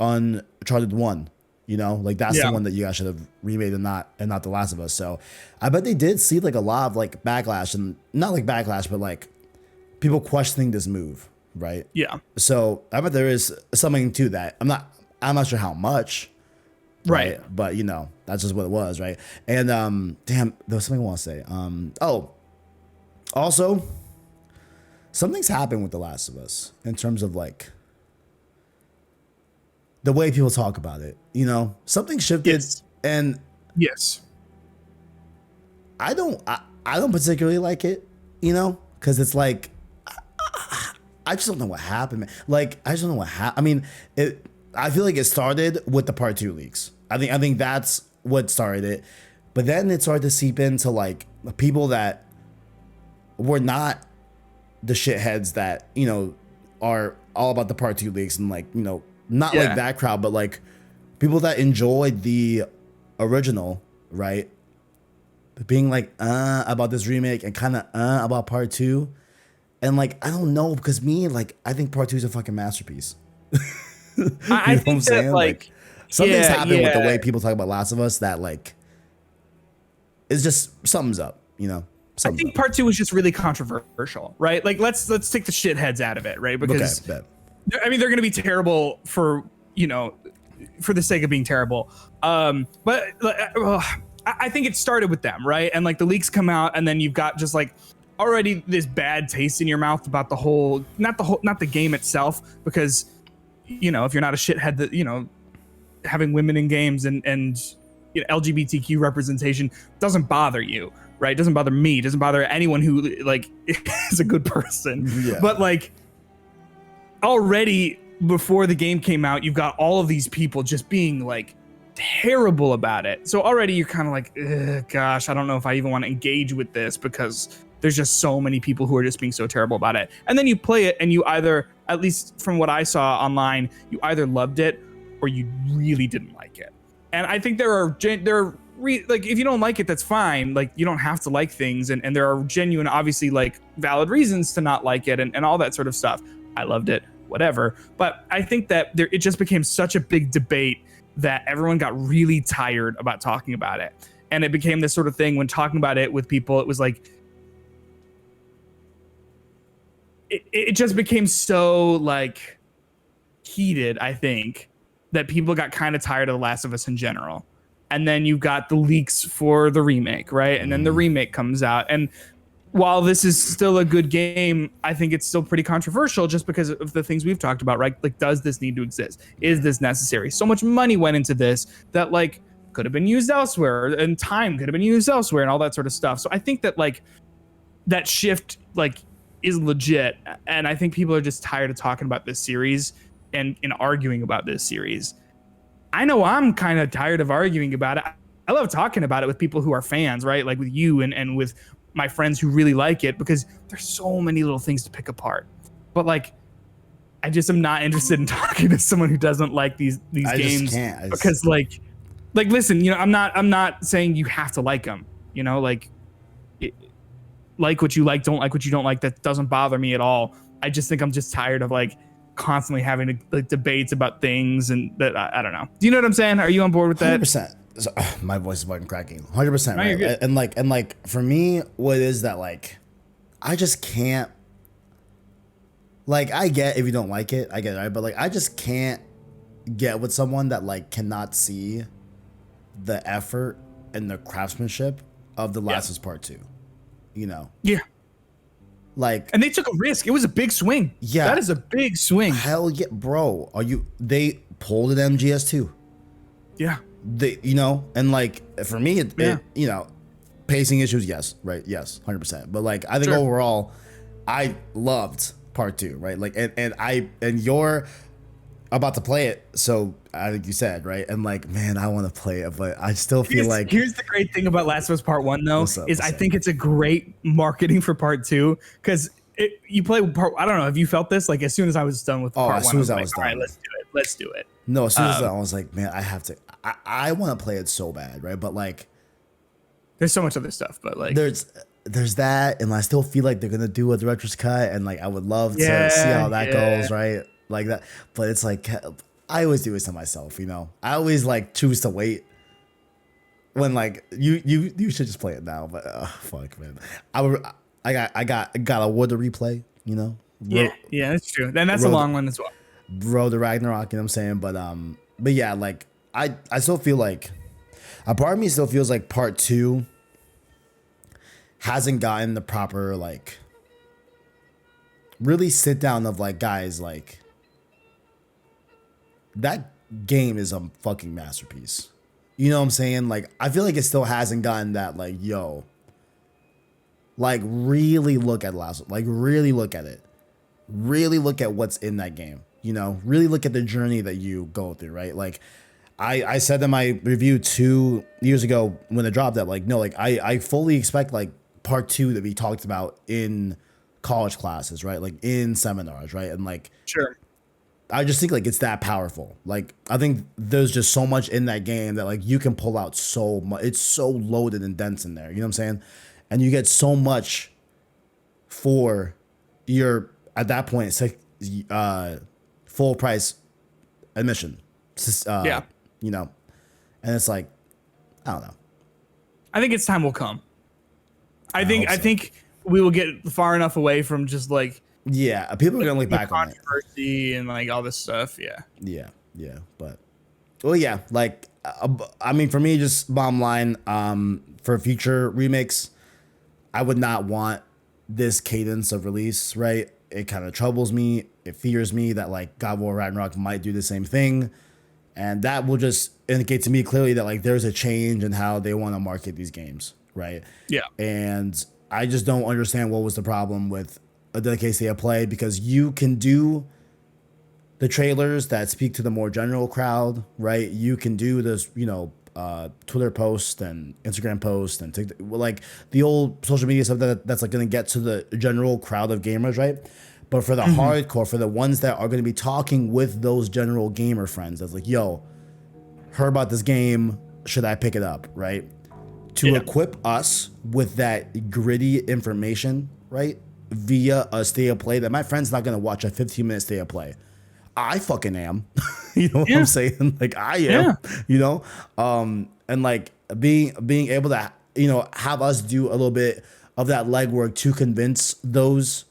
Uncharted 1." You know, like that's the one that you guys should have remade and not The Last of Us. So I bet they did see like a lot of like backlash, and not like backlash, but like people questioning this move, right? Yeah. So I bet there is something to that. I'm not sure how much. Right. But you know, that's just what it was, right? And damn, there was something I want to say. Also, something's happened with The Last of Us in terms of like the way people talk about it. You know, something shifted, and I don't particularly like it. You know, because it's like I just don't know what happened, man. Like, I just don't know what happened. I mean, I feel like it started with the part two leaks. I think that's what started it. But then it started to seep into like people that were not the shitheads that, you know, are all about the part two leaks, and like, you know, not like that crowd, but like people that enjoyed the original, right? Being like about this remake and kind of about part two. And like, I don't know, because I think part two is a fucking masterpiece. I think that like something's happened with the way people talk about Last of Us that like, it's just something's up, you know. I think part two was just really controversial, right? Like, let's take the shitheads out of it, right? Because I mean, they're going to be terrible for, you know, for the sake of being terrible. But I think it started with them, right? And like the leaks come out, and then you've got just like already this bad taste in your mouth about not the game itself, because, you know, if you're not a shithead, that, you know, having women in games and you know, LGBTQ representation doesn't bother you, right? It doesn't bother me. It doesn't bother anyone who like is a good person. Yeah. But like, already before the game came out, you've got all of these people just being like terrible about it. So already you're kind of like, gosh, I don't know if I even want to engage with this, because there's just so many people who are just being so terrible about it. And then you play it, and you either, at least from what I saw online, you either loved it or you really didn't like it. And I think like, if you don't like it, that's fine. Like, you don't have to like things, and there are genuine, obviously like valid reasons to not like it, and all that sort of stuff. I loved it, whatever. But I think that it just became such a big debate that everyone got really tired about talking about it. And it became this sort of thing when talking about it with people, it was like, it just became so like heated, I think, that people got kind of tired of The Last of Us in general. And then you got the leaks for the remake, right? And then the remake comes out. And while this is still a good game, I think it's still pretty controversial just because of the things we've talked about, right? Like, does this need to exist? Is this necessary? So much money went into this that like could have been used elsewhere, and time could have been used elsewhere, and all that sort of stuff. So I think that like that shift like is legit. And I think people are just tired of talking about this series and arguing about this series. I know I'm kind of tired of arguing about it. I love talking about it with people who are fans, right? Like with you and with my friends who really like it, because there's so many little things to pick apart. But like, I just am not interested in talking to someone who doesn't like these I games just can't. because like listen, you know, I'm not saying you have to like them, you know, like like what you like, don't like what you don't like. That doesn't bother me at all. I just think I'm just tired of like constantly having like debates about things and that I don't know. Do you know what I'm saying? Are you on board with that? 100%. So, my voice is fucking cracking. 100%. No, you're good. And like for me, what is that like? I just can't. Like I get if you don't like it, I get it, right? But like I just can't get with someone that like cannot see the effort and the craftsmanship of The Last of Us Part 2. You know? Yeah. Like, and they took a risk. It was a big swing. Yeah. That is a big swing. Hell yeah, bro. They pulled an MGS2. Yeah. They, you know, and like for me, it you know, pacing issues, yes, right, yes, 100%. But like, I think overall, I loved Part 2, right? Like, and you're about to play it, so I think you said right, and like, man, I want to play it, but I still feel like here's the great thing about Last of Us Part 1 though, I think it's a great marketing for Part 2 because you play part. I don't know. Have you felt this? Like as soon as I was done with Part 1, as soon as I was done, all right, let's do it. No, as soon as I was like, man, I have to. I want to play it so bad, right? But like, there's so much other stuff, but like, there's that, and I still feel like they're gonna do a director's cut, and like I would love to see how that goes, right? Like that, but it's like I always do this to myself, you know. I always like choose to wait when like you should just play it now, but fuck, man, I got a Wood to replay, you know. Yeah, that's true. Then that's a long one as well. Bro, the Ragnarok, you know what I'm saying? But yeah, like I still feel like a part of me still feels like Part 2 hasn't gotten the proper like really sit down of like, guys, like that game is a fucking masterpiece. You know what I'm saying? Like I feel like it still hasn't gotten that like, yo, like really look at really look at it. Really look at what's in that game. You know, really look at the journey that you go through, right? Like I said in my review 2 years ago when it dropped that like, no, like I fully expect like Part 2 to be talked about in college classes, right? Like in seminars, right? And like, sure. I just think like it's that powerful. Like I think there's just so much in that game that like you can pull out so much. It's so loaded and dense in there. You know what I'm saying? And you get so much for your, at that point, it's like full price admission. You know, and it's like, I don't know. I think its time will come. I think we will get far enough away from just like, yeah, people are gonna look back on it. Controversy and like all this stuff. Yeah. But well, yeah, like I mean, for me, just bottom line, for future remakes, I would not want this cadence of release, right? It kind of troubles me. It fears me that like God of War Ragnarok might do the same thing. And that will just indicate to me clearly that like there's a change in how they want to market these games, right? Yeah. And I just don't understand what was the problem with a dedicated state of play, because you can do the trailers that speak to the more general crowd, right? You can do this, you know, Twitter post and Instagram post and TikTok, like the old social media stuff that's like going to get to the general crowd of gamers, right? But for the hardcore, for the ones that are going to be talking with those general gamer friends, that's like, yo, heard about this game, should I pick it up, right? To equip us with that gritty information, right? Via a state of play that my friend's not going to watch a 15-minute state of play. I fucking am. You know what I'm saying? Like I am, you know? And like being able to, you know, have us do a little bit of that legwork to convince those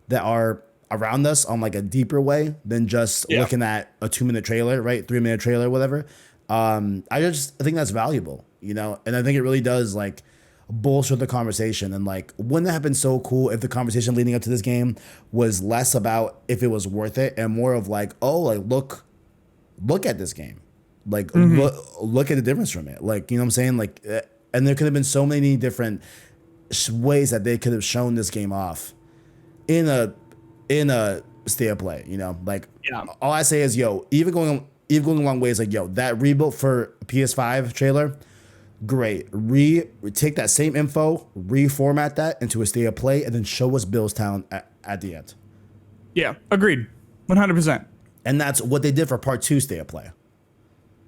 that are around us on like a deeper way than just looking at a 2-minute trailer, right? 3-minute trailer, whatever. I think that's valuable, you know? And I think it really does like bolster the conversation. And like, wouldn't it have been so cool if the conversation leading up to this game was less about if it was worth it and more of like, oh, like look at this game, like look at the difference from it, like, you know what I'm saying, like, and there could have been so many different ways that they could have shown this game off in a state of play, you know, like all I say is, yo, even going a long way is like, yo, that rebuilt for PS5 trailer, great. Take that same info, reformat that into a state of play, and then show us Billstown at the end. Yeah, agreed. 100%. And that's what they did for part 2 State of Play.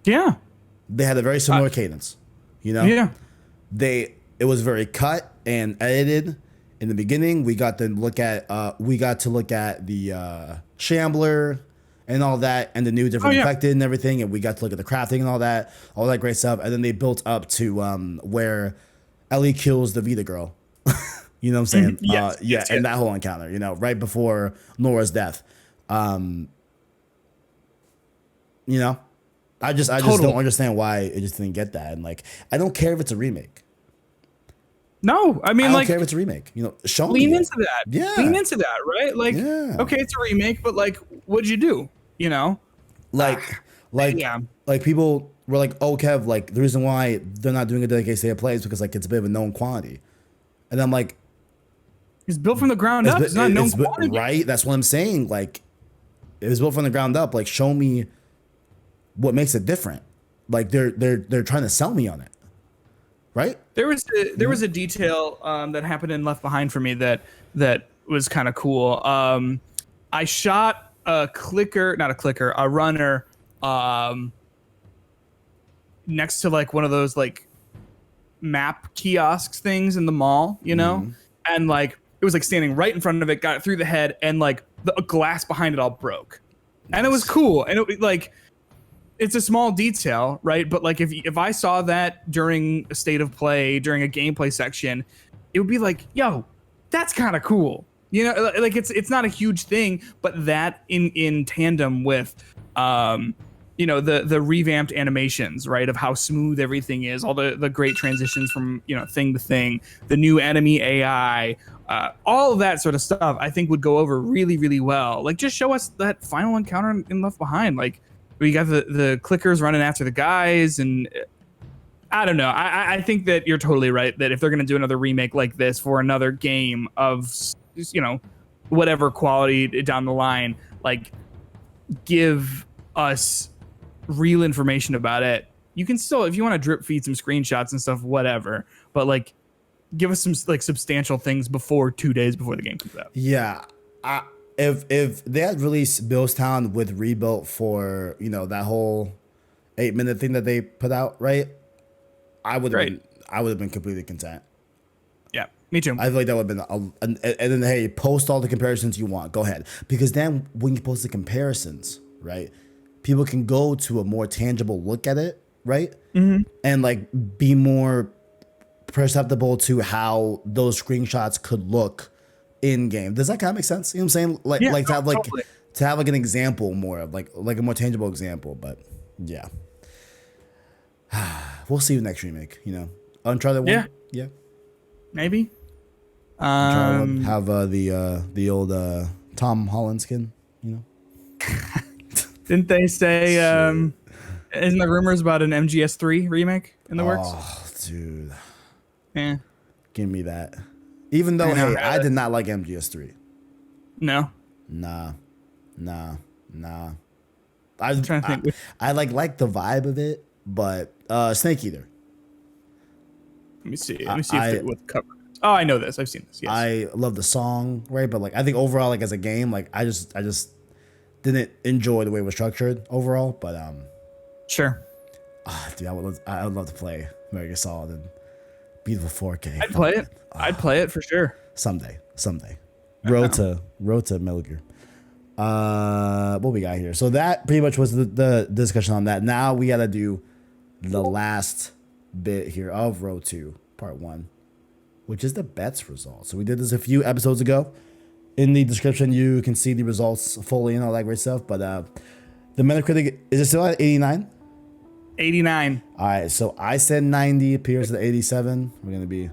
Yeah. They had a very similar cadence, you know? Yeah. It was very cut and edited. In the beginning, we got to look at the Shambler and all that, and the new different infected and everything, and we got to look at the crafting and all that great stuff. And then they built up to where Ellie kills the Vita girl. You know what I'm saying? Yes. And that whole encounter, you know, right before Nora's death. You know, I just don't understand why it just didn't get that. And like, I don't care if it's a remake. No, I mean, I don't like, care if it's a remake. You know, show me. lean into that. Yeah. Lean into that, right? Like, okay, it's a remake, but like, what'd you do? You know? Like people were like, oh, Kev, like the reason why they're not doing a dedicated State of Play is because like it's a bit of a known quantity. And I'm like, it's built from the ground up. It's not known quantity. Right? That's what I'm saying. Like, it was built from the ground up. Like, show me what makes it different. Like they're trying to sell me on it. Right? There was a detail that happened in Left Behind for me that was kind of cool. I shot a runner next to like one of those like map kiosks things in the mall, you know? And like it was like standing right in front of it, got it through the head, and like the glass behind it all broke. Nice. And it was cool. And it like, it's a small detail, right? But like if I saw that during a State of Play, during a gameplay section, it would be like, yo, that's kind of cool. You know, like it's not a huge thing, but that in tandem with you know, the revamped animations, right, of how smooth everything is, all the great transitions from, you know, thing to thing, the new enemy AI, all of that sort of stuff, I think would go over really, really well. Like, just show us that final encounter in Left Behind. Like, we got the clickers running after the guys, and I don't know. I think that you're totally right, that if they're going to do another remake like this for another game of, you know, whatever quality down the line, like, give us real information about it. You can still, if you want to drip feed some screenshots and stuff, whatever, but like, give us some like substantial things before 2 days before the game comes out. Yeah. If they had released Billstown with rebuilt for, you know, that whole 8-minute thing that they put out, right? I would have been completely content. Yeah, me too. I feel like that would have been and then, hey, post all the comparisons you want. Go ahead. Because then when you post the comparisons, right, people can go to a more tangible look at it, right? Mm-hmm. And like be more perceptible to how those screenshots could look in game. Does that kind of make sense? You know what I'm saying? Like, yeah, like to have like totally. To have like an example more of like a more tangible example. But yeah, we'll see the next remake. You know, Uncharted 1. Yeah, maybe. Have the old Tom Holland skin. You know. Didn't they say? Isn't there rumors about an MGS3 remake in the works? Oh, dude. Yeah. Give me that. Even though, hey, I did not like MGS3. No. Nah. I'm trying to think. I like the vibe of it, but Snake Eater. Let me see. If what the cover is. Oh, I know this. I've seen this. Yes. I love the song, right? But like, I think overall, like as a game, like I just didn't enjoy the way it was structured overall. But sure. Dude, I would love to play Metal Gear Solid in beautiful 4K. I'd play it. I'd play it for sure. Someday. Road to Metal Gear. What we got here? So that pretty much was the discussion on that. Now we gotta do the last bit here of Road 2 Part 1, which is the bets result. So we did this a few episodes ago. In the description, you can see the results fully and all that great stuff. But the Metacritic, is it still at 89? 89. All right, so I said 90, appears at 87. We're going to be...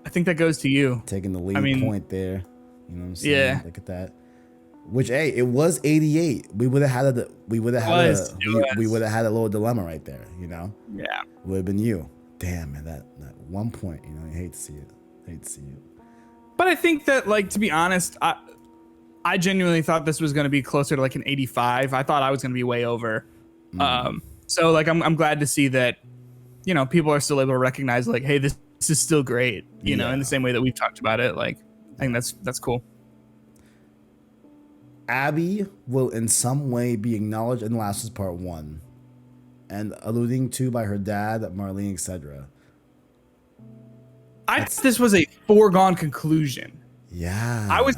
I think that goes to you. Taking the lead point there. You know what I'm saying? Yeah. Look at that. Which, hey, it was 88. We would have had a little dilemma right there, you know? Yeah. Would have been you. Damn, man, that 1 point, you know, you hate to see it. But I think that, like, to be honest, I genuinely thought this was going to be closer to like an 85. I thought I was going to be way over. So like, I'm glad to see that, you know, people are still able to recognize like, hey, this is still great, you know, in the same way that we've talked about it. Like, I think that's cool. Abby will in some way be acknowledged in Last of Us Part 1 and alluding to by her dad, Marlene, etc. I thought this was a foregone conclusion. Yeah. I was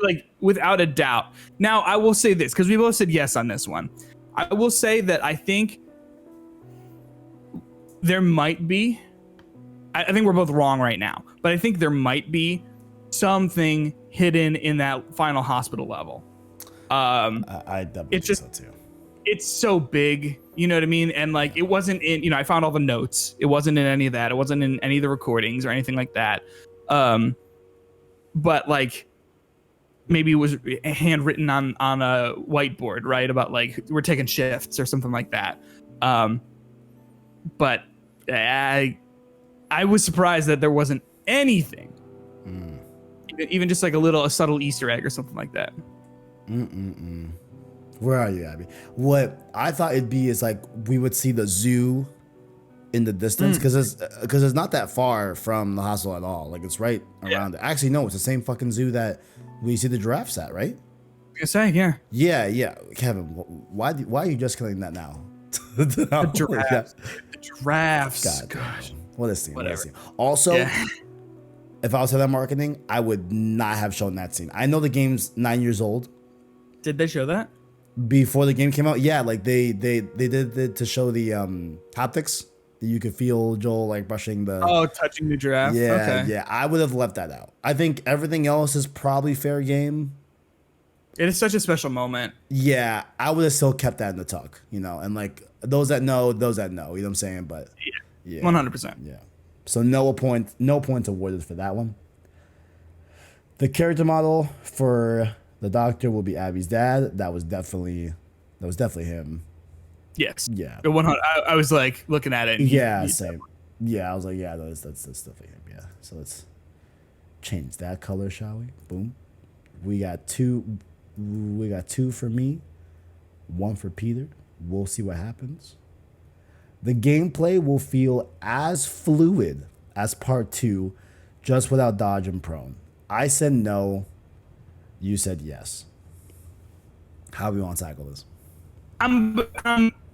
like without a doubt. Now I will say this because we both said yes on this one. I will say that I think there might be. I think we're both wrong right now, but I think there might be something hidden in that final hospital level. I definitely think so too. It's so big, you know what I mean? And like, it wasn't in, I found all the notes. It wasn't in any of that. It wasn't in any of the recordings or anything like that. But like, maybe it was handwritten on a whiteboard, right? About like, we're taking shifts or something like that. But I was surprised that there wasn't anything, even just like a subtle Easter egg or something like that. Where are you, Abby? What I thought it'd be is like we would see the zoo in the distance because it's not that far from the hospital at all. Like it's right around it. Actually, no, it's the same fucking zoo that we see the giraffes at, right? I say, yeah. Yeah. Kevin, why are you just killing that now? The giraffes. The giraffes. Gosh. What a scene. Whatever. What a scene. Also, if I was head of marketing, I would not have shown that scene. I know the game's 9 years old. Did they show that? Before the game came out? Yeah, like they did it to show the haptics. You could feel Joel like brushing the... Oh, touching the giraffe? Yeah, okay. Yeah. I would have left that out. I think everything else is probably fair game. It is such a special moment. Yeah, I would have still kept that in the tuck, and like those that know, you know what I'm saying? But yeah. 100%. Yeah. So no points awarded for that one. The character model for the doctor will be Abby's dad. That was definitely him. Yes. Yeah. 100. I was like looking at it. And same. Yeah, I was like, yeah, that's definitely him. Yeah. So let's change that color, shall we? Boom. We got two for me, one for Peter. We'll see what happens. The gameplay will feel as fluid as part 2, just without dodge and prone. I said no. You said yes. How do we want to tackle this? I'm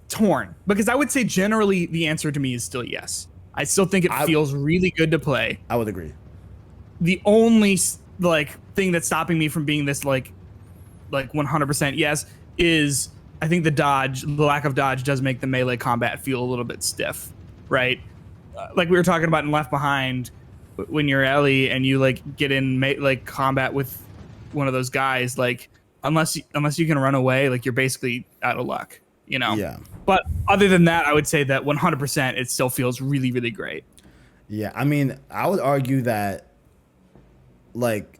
torn because I would say generally the answer to me is still yes. I still think it feels really good to play. I would agree. The only like thing that's stopping me from being this like 100% yes is I think the lack of dodge does make the melee combat feel a little bit stiff, right? Like we were talking about in Left Behind, when you're Ellie and you like get in combat with one of those guys, like unless you can run away, like you're basically out of luck, Yeah. But other than that, I would say that 100% it still feels really, really great. Yeah, I mean, I would argue that like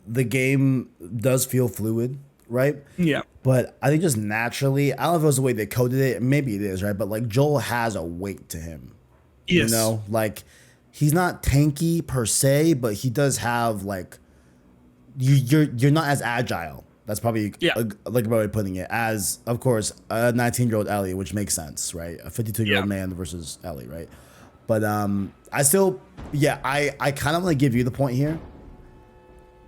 the game does feel fluid, right? Yeah. But I think just naturally, I don't know if it was the way they coded it. Maybe it is, right? But like Joel has a weight to him. Yes. Like he's not tanky per se, but he does have like you're not as agile. That's probably like a way of putting it. As of course a 19-year-old Ellie, which makes sense, right? A 52-year-old man versus Ellie, right? But I still, I kind of want to give you the point here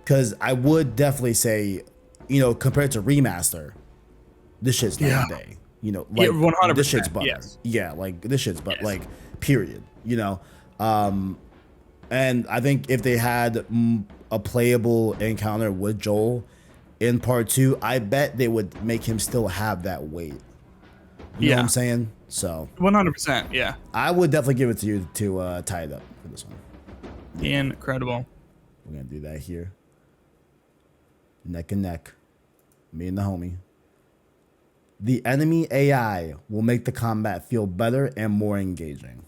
because I would definitely say, compared to remaster, this shit's night and day. Like 100%. This shit's butter. Yes. Yeah, like this shit's butter. Like period. And I think if they had a playable encounter with Joel in part 2, I bet they would make him still have that weight. You know what I'm saying? So 100%. Yeah. I would definitely give it to you to tie it up for this one. Incredible. We're gonna do that here. Neck and neck. Me and the homie. The enemy AI will make the combat feel better and more engaging.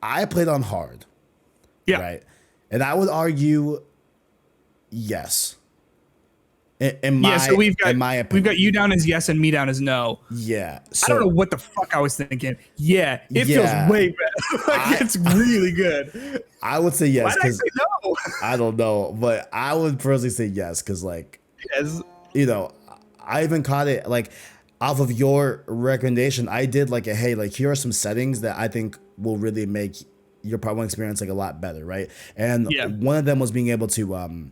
I played on hard. Yeah. Right. And I would argue yes. In my opinion. We've got you down as yes and me down as no. Yeah. So, I don't know what the fuck I was thinking. Yeah, it feels way better. It's really good. I would say yes. Why did I say no? I don't know, but I would personally say yes because, like, yes. I even caught it like off of your recommendation. I did like here are some settings that I think will really make your problem experience like a lot better, right? And Yeah. one of them was being able to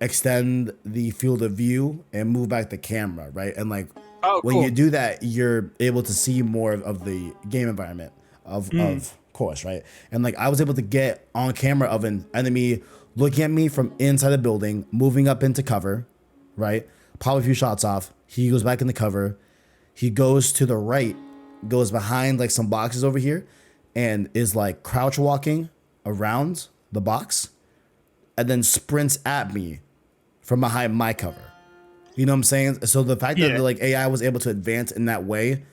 extend the field of view and move back the camera, right? And like Oh, when cool. you do that, you're able to see more of the game environment of course, right? And like I was able to get on camera of an enemy looking at me from inside the building, moving up into cover, right? Pop a few shots off. He goes back into cover. He goes to the right, goes behind like some boxes over here, and is like crouch walking around the box, and then sprints at me from behind my cover. You know what I'm saying? So the fact that like AI was able to advance in that way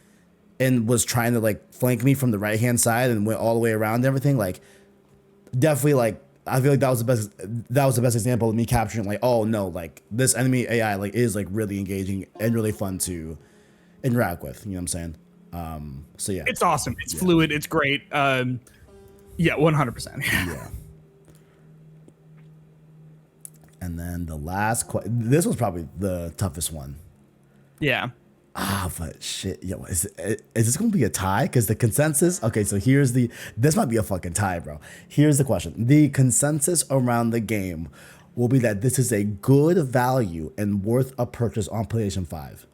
and was trying to like flank me from the right hand side and went all the way around and everything, like definitely like I feel like that was the best example of me capturing like, oh no, like this enemy AI like is like really engaging and really fun to interact with. You know what I'm saying? So yeah. It's awesome. It's fluid. It's great. Yeah, 100%. Yeah. And then the last this was probably the toughest one. Yeah. But shit, yo, is this gonna be a tie? Because the consensus, okay, so this might be a fucking tie, bro. Here's the question. The consensus around the game will be that this is a good value and worth a purchase on PlayStation 5.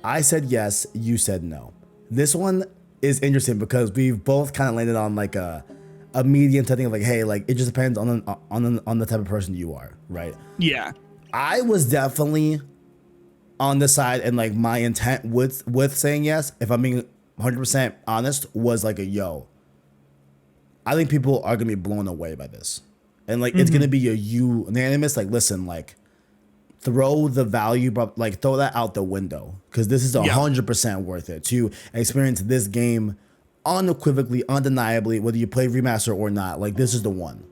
I said yes, you said no. This one is interesting because we've both kind of landed on like a medium setting of like, hey, like it just depends on the type of person you are, right? Yeah. I was definitely on the side, and like my intent with saying yes, if I'm being 100% honest, was like I think people are gonna be blown away by this, and like it's gonna be a unanimous like, listen, like throw the value, like throw that out the window, because this is 100% worth it to experience this game unequivocally, undeniably, whether you play remaster or not. Like this is the one,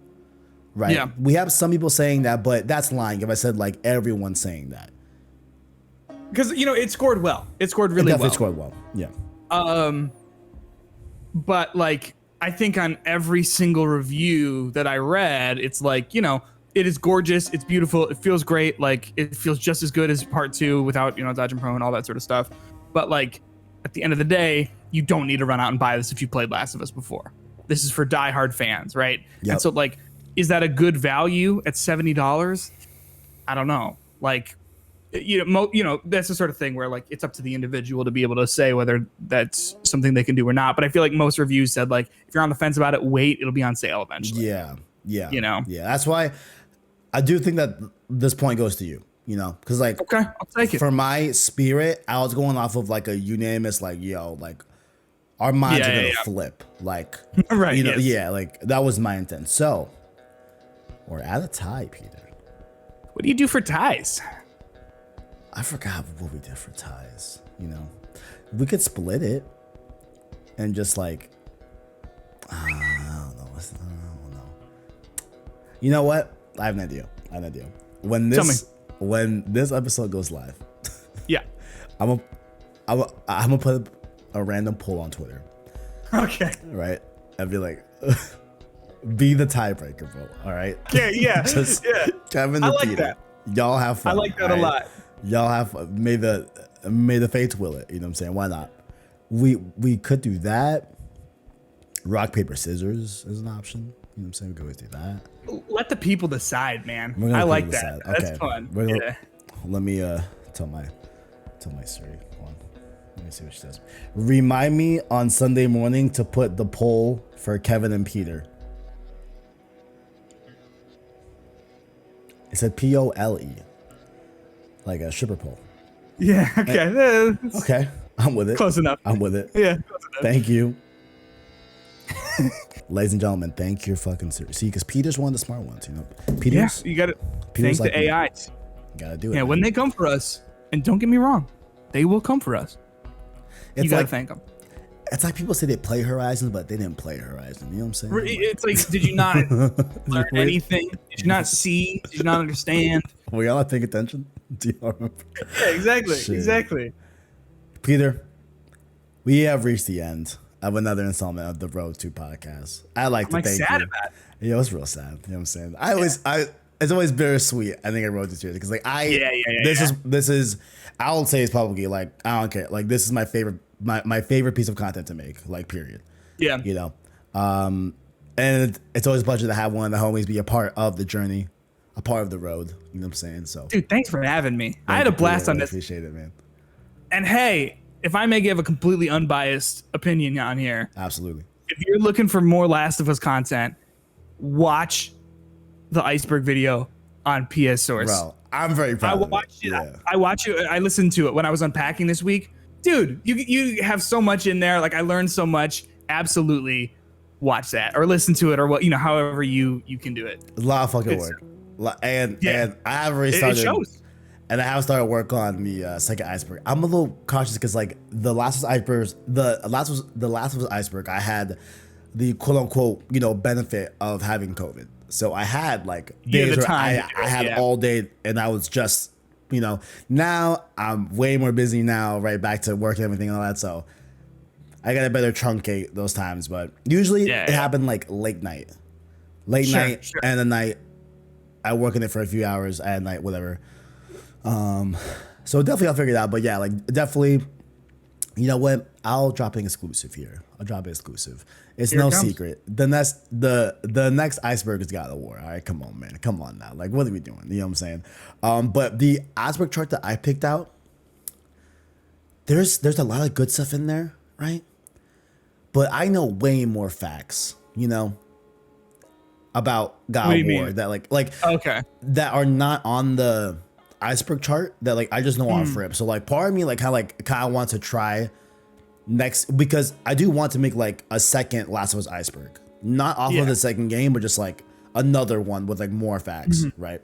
right? Yeah. We have some people saying that, but that's lying if I said like everyone's saying that. Because it scored well. It scored really well. It definitely scored well. Yeah. But like I think on every single review that I read, it's like, it is gorgeous, it's beautiful, it feels great, like it feels just as good as part 2 without, dodge and prone and all that sort of stuff. But like at the end of the day, you don't need to run out and buy this if you played Last of Us before. This is for diehard fans, right? Yep. And so like, is that a good value at $70? I don't know. Like, that's the sort of thing where like it's up to the individual to be able to say whether that's something they can do or not. But I feel like most reviews said like, if you're on the fence about it, wait, it'll be on sale eventually. Yeah. Yeah. That's why I do think that this point goes to you, because like, okay, I'll take it. For my spirit, I was going off of like a unanimous, like, like our minds are going to flip. Like, right. Like that was my intent. So we're at a tie, Peter. What do you do for ties? I forgot what we did for ties. We could split it and just like, I don't know. You know what? I have an idea. When this episode goes live, yeah, I'm gonna put a random poll on Twitter. Okay. Right? I'd be like, be the tiebreaker, bro. All right. Yeah. Just yeah. Kevin I and like Peter. that. Y'all have fun. I like that a lot. Y'all have may the fates will it. You know what I'm saying? Why not? We could do that. Rock, paper, scissors is an option. You know what I'm saying? We could always do that. Let the people decide, man. I like that. Okay. That's fun. Let me tell my Siri. Hold on. Let me see what she says. Remind me on Sunday morning to put the poll for Kevin and Peter. It said POLE, like a stripper pole. Yeah. Okay. Okay, I'm with it. Close enough. I'm with it. Yeah. Thank you. Ladies and gentlemen, thank you fucking Siri. See, because Peter's one of the smart ones, Peter's, you got to thank like the AIs. Gotta do it. Yeah, when they come for us, and don't get me wrong, they will come for us. You gotta thank them. It's like people say they play Horizon, but they didn't play Horizon. You know what I'm saying? It's like, did you not learn anything? Did you not see? Did you not understand? Were y'all not paying attention? Do y'all remember? Yeah, exactly. Shit. Exactly. Peter, we have reached the end of another installment of the Road to Podcast. I like to thank you. Sad about it. Yeah, it was real sad. You know what I'm saying? It's always bittersweet. I think I wrote this here because this is I will say it's probably like I don't care. Like this is my favorite piece of content to make. Like period. Yeah. And it's always a pleasure to have one of the homies be a part of the journey, a part of the road. You know what I'm saying? So, Dude, thanks for having me. I had a blast on this. Appreciate it, man. And hey, if I may give a completely unbiased opinion on here, Absolutely. if you're looking for more Last of Us content, watch the Iceberg video on PS Source. Bro, I'm very proud. I watched it. I watched it. I listened to it when I was unpacking this week. Dude, you have so much in there. Like, I learned so much. Absolutely watch that or listen to it or what, however you can do it. A lot of fucking work. And I have already started. It shows. And I have started work on the second iceberg. I'm a little cautious because like the Last of Us iceberg, I had the quote unquote, benefit of having COVID. So I had like days where I had all day and I was just, now I'm way more busy now, right back to work and everything and all that. So I got to better truncate those times, but usually it happened like late night, and the night I work in it for a few hours at night, whatever. So definitely I'll figure it out, but yeah, like definitely, you know what? I'll drop an exclusive here. It's no secret. The next iceberg is God of War. All right, come on, man. Come on now. Like, what are we doing? You know what I'm saying? But the iceberg chart that I picked out, there's a lot of good stuff in there, right? But I know way more facts, about God of War that that are not on the iceberg chart that like I just know off rip. So like part of me like kind of wants to try next because I do want to make like a second Last of Us iceberg, not off of the second game, but just like another one with like more facts, right?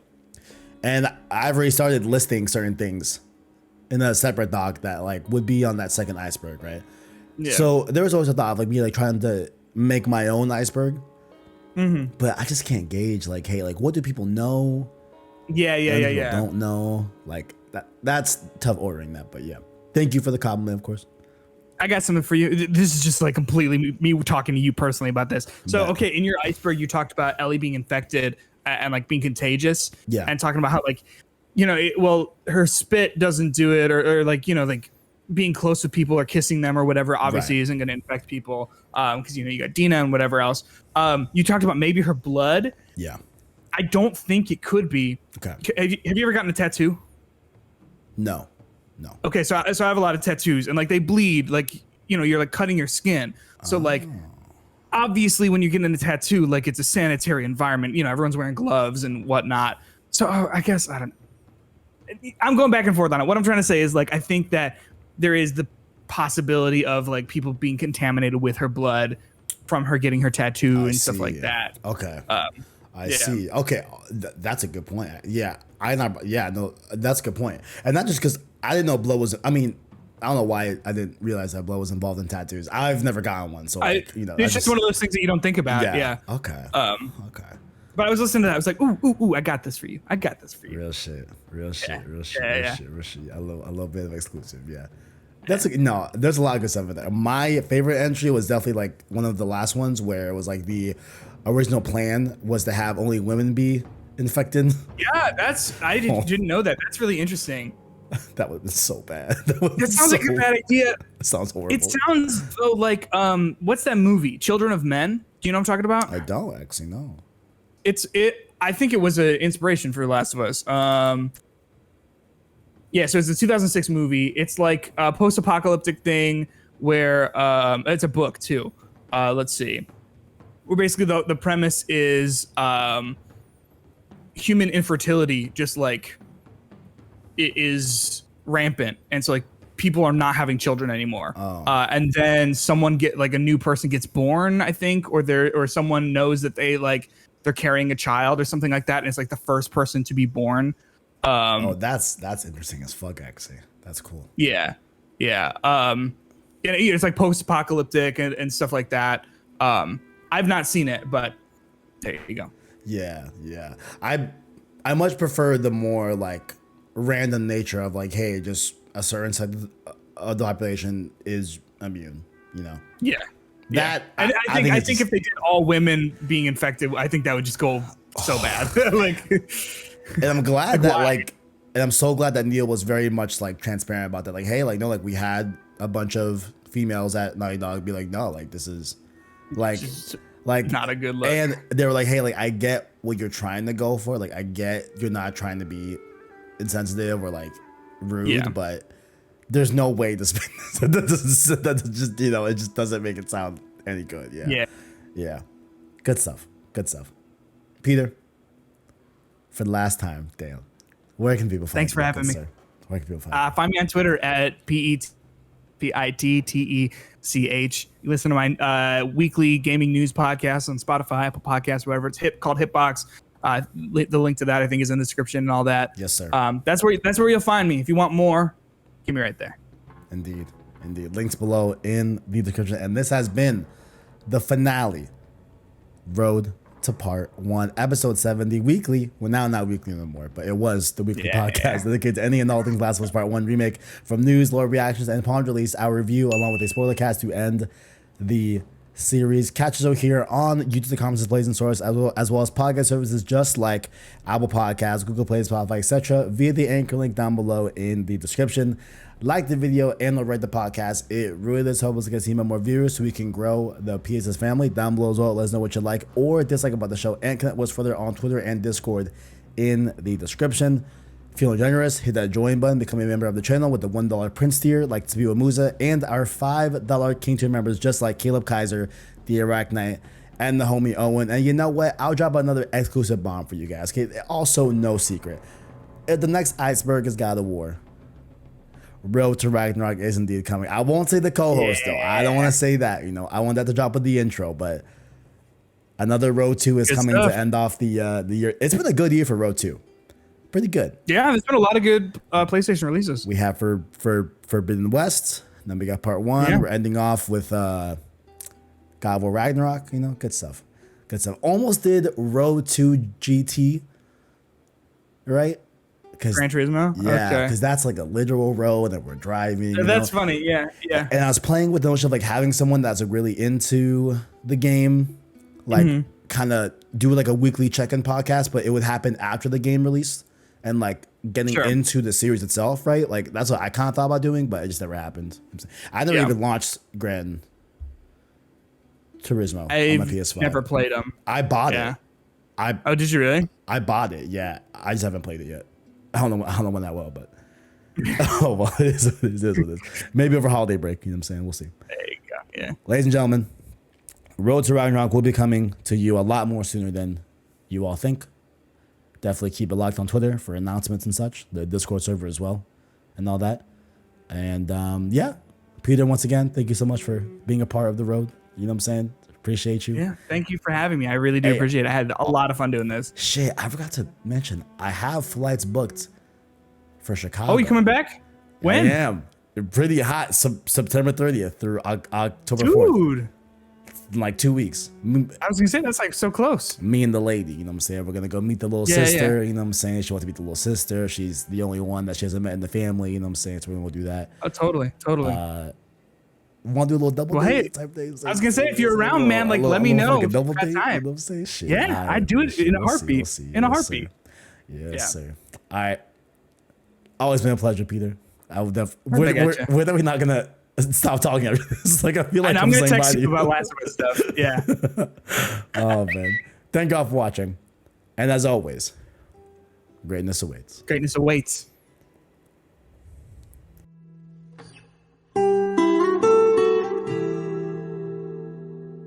And I've already started listing certain things in a separate doc that like would be on that second iceberg, right? Yeah. So there was always a thought of like me like trying to make my own iceberg, but I just can't gauge like, hey, like what do people know? Yeah. Don't know like that. That's tough ordering that, but yeah. Thank you for the compliment, of course. I got something for you. This is just like completely me talking to you personally about this. So, okay, in your iceberg, you talked about Ellie being infected and like being contagious. Yeah. And talking about how like, her spit doesn't do it or like, like being close with people or kissing them or whatever obviously isn't going to infect people because, you got Dina and whatever else. You talked about maybe her blood. Yeah. I don't think it could be. Okay. Have you ever gotten a tattoo? No. Okay, so I have a lot of tattoos and like they bleed, like you're like cutting your skin. So like obviously when you get in a tattoo, like it's a sanitary environment. Everyone's wearing gloves and whatnot. So I guess I'm going back and forth on it. What I'm trying to say is like I think that there is the possibility of like people being contaminated with her blood from her getting her tattoo and stuff like that. Okay. I see. Okay, that's a good point. Yeah, that's a good point. And not just because I didn't know blood was. I mean, I don't know why I didn't realize that blood was involved in tattoos. I've never gotten one, so it's just one of those things that you don't think about. Yeah. Okay. Okay. But I was listening to that. I was like, ooh, I got this for you. Real shit. I love a little bit of exclusive. Yeah. There's a lot of good stuff in there. My favorite entry was definitely like one of the last ones where it was like the original plan was to have only women be infected. Yeah, I didn't know that. That's really interesting. That would be so bad. That sounds like a bad idea. It sounds horrible. It sounds though like what's that movie? Children of Men? Do you know what I'm talking about? I don't actually know. I think it was an inspiration for Last of Us. Yeah, so it's a 2006 movie. It's like a post-apocalyptic thing where it's a book too. Let's see. Where basically the premise is human infertility just like it is rampant, and so like people are not having children anymore. And then a new person gets born, I think, or someone knows that they're carrying a child or something like that, and it's like the first person to be born. That's interesting as fuck. Actually, that's cool. Yeah. It's like post-apocalyptic and stuff like that. I've not seen it, but there you go. Yeah. I much prefer the more like random nature of like, hey, just a certain side of the population is immune. Yeah. That I think if they did all women being infected, I think that would just go so bad. And I'm glad and I'm so glad that Neil was very much like transparent about that. Like, hey, like no, like we had a bunch of females at Naughty Dog be like, no, like this is Like, Just like not a good look. And they were like, hey, like, I get what you're trying to go for. Like, I get you're not trying to be insensitive or like rude, Yeah. but there's no way to spin this. That just, you know, it just doesn't make it sound any good. Yeah. Yeah. Yeah. Good stuff. Good stuff. Peter, for the last time, damn, where can people find Thanks for you, having good me. sir? Where can people find you? Find me on Twitter at PETTECH. You listen to my weekly gaming news podcast on Spotify, Apple Podcasts, whatever. It's called Hitbox. The link to that I think is in the description and all that. Yes, sir. That's where you'll find me. If you want more, give me right there. Indeed. Indeed. Links below in the description. And this has been the finale. Road to Part 1, Episode 70, weekly. Well, now not weekly anymore, but it was the weekly podcast dedicated to any and all things Last of Us Part 1 remake. From news, lore reactions, and upon release, our review along with a spoiler cast to end the series. Catch us over here on YouTube, the comments, plays, and source, as well as podcast services just like Apple Podcasts, Google Play, Spotify, etc. via the anchor link down below in the description. Like the video and or rate the podcast. It really does help us to get even more viewers so we can grow the PSS family. Down below as well, let us know what you like or dislike about the show, and connect with us further on Twitter and Discord in the description. Feeling generous, hit that join button, become a member of the channel with the $1 Prince tier like Tabua Musa, and our $5 King tier members just like Caleb Kaiser, the Iraq Knight, and the homie Owen. And you know what? I'll drop another exclusive bomb for you guys. Okay? Also, no secret. If the next iceberg is God of War, Road to Ragnarok is indeed coming. I won't say the co-host though. I don't want to say that. You know, I want that to drop with the intro, but another Road 2 is coming to end off the year. It's been a good year for Road 2. Pretty good. Yeah, there's been a lot of good PlayStation releases. We have for Forbidden West. Then we got Part 1. Yeah. We're ending off with God of War Ragnarok. You know, good stuff. Good stuff. Almost did Road 2 GT. Right? Gran Turismo? Yeah, because that's like a literal road that we're driving. That's funny. Yeah, yeah. And I was playing with the notion of like having someone that's like really into the game, like kind of do like a weekly check-in podcast, but it would happen after the game release and like getting into the series itself, right? Like that's what I kind of thought about doing, but it just never happened. I never even launched Gran Turismo on my PS5. Never played them. I bought it. Oh, did you really? I bought it. Yeah, I just haven't played it yet. I don't know when that well, but oh well, it is what it is. Maybe over holiday break, you know what I'm saying? We'll see. There you go. Yeah. Ladies and gentlemen, Road to Ragnarok will be coming to you a lot more sooner than you all think. Definitely keep it locked on Twitter for announcements and such, the Discord server as well, and all that. And yeah, Peter, once again, thank you so much for being a part of the road. You know what I'm saying? Appreciate you. Yeah, thank you for having me. I really do appreciate it. I had a lot of fun doing this. Shit, I forgot to mention, I have flights booked for Chicago. Oh, you coming back? When? I am. Pretty hot. September 30th through October 4th. Dude. In like 2 weeks. I was going to say, that's like so close. Me and the lady, you know what I'm saying? We're going to go meet the little sister, you know what I'm saying? She wants to meet the little sister. She's the only one that she hasn't met in the family, you know what I'm saying? So we're going to do that. Oh, totally. Want to do a little double date hey, type thing? I was gonna say, if you're around, man, like let me know. Like a double date, time. you know what I'm saying? Shit, yeah, I'd do it in a heartbeat. In a heartbeat. Yes, sir. All right. Always been a pleasure, Peter. I will definitely. We're definitely not gonna stop talking after this. Like I feel like I'm gonna text you about Last of Us stuff. Yeah. Oh man. Thank God for watching, and as always, greatness awaits. Greatness awaits.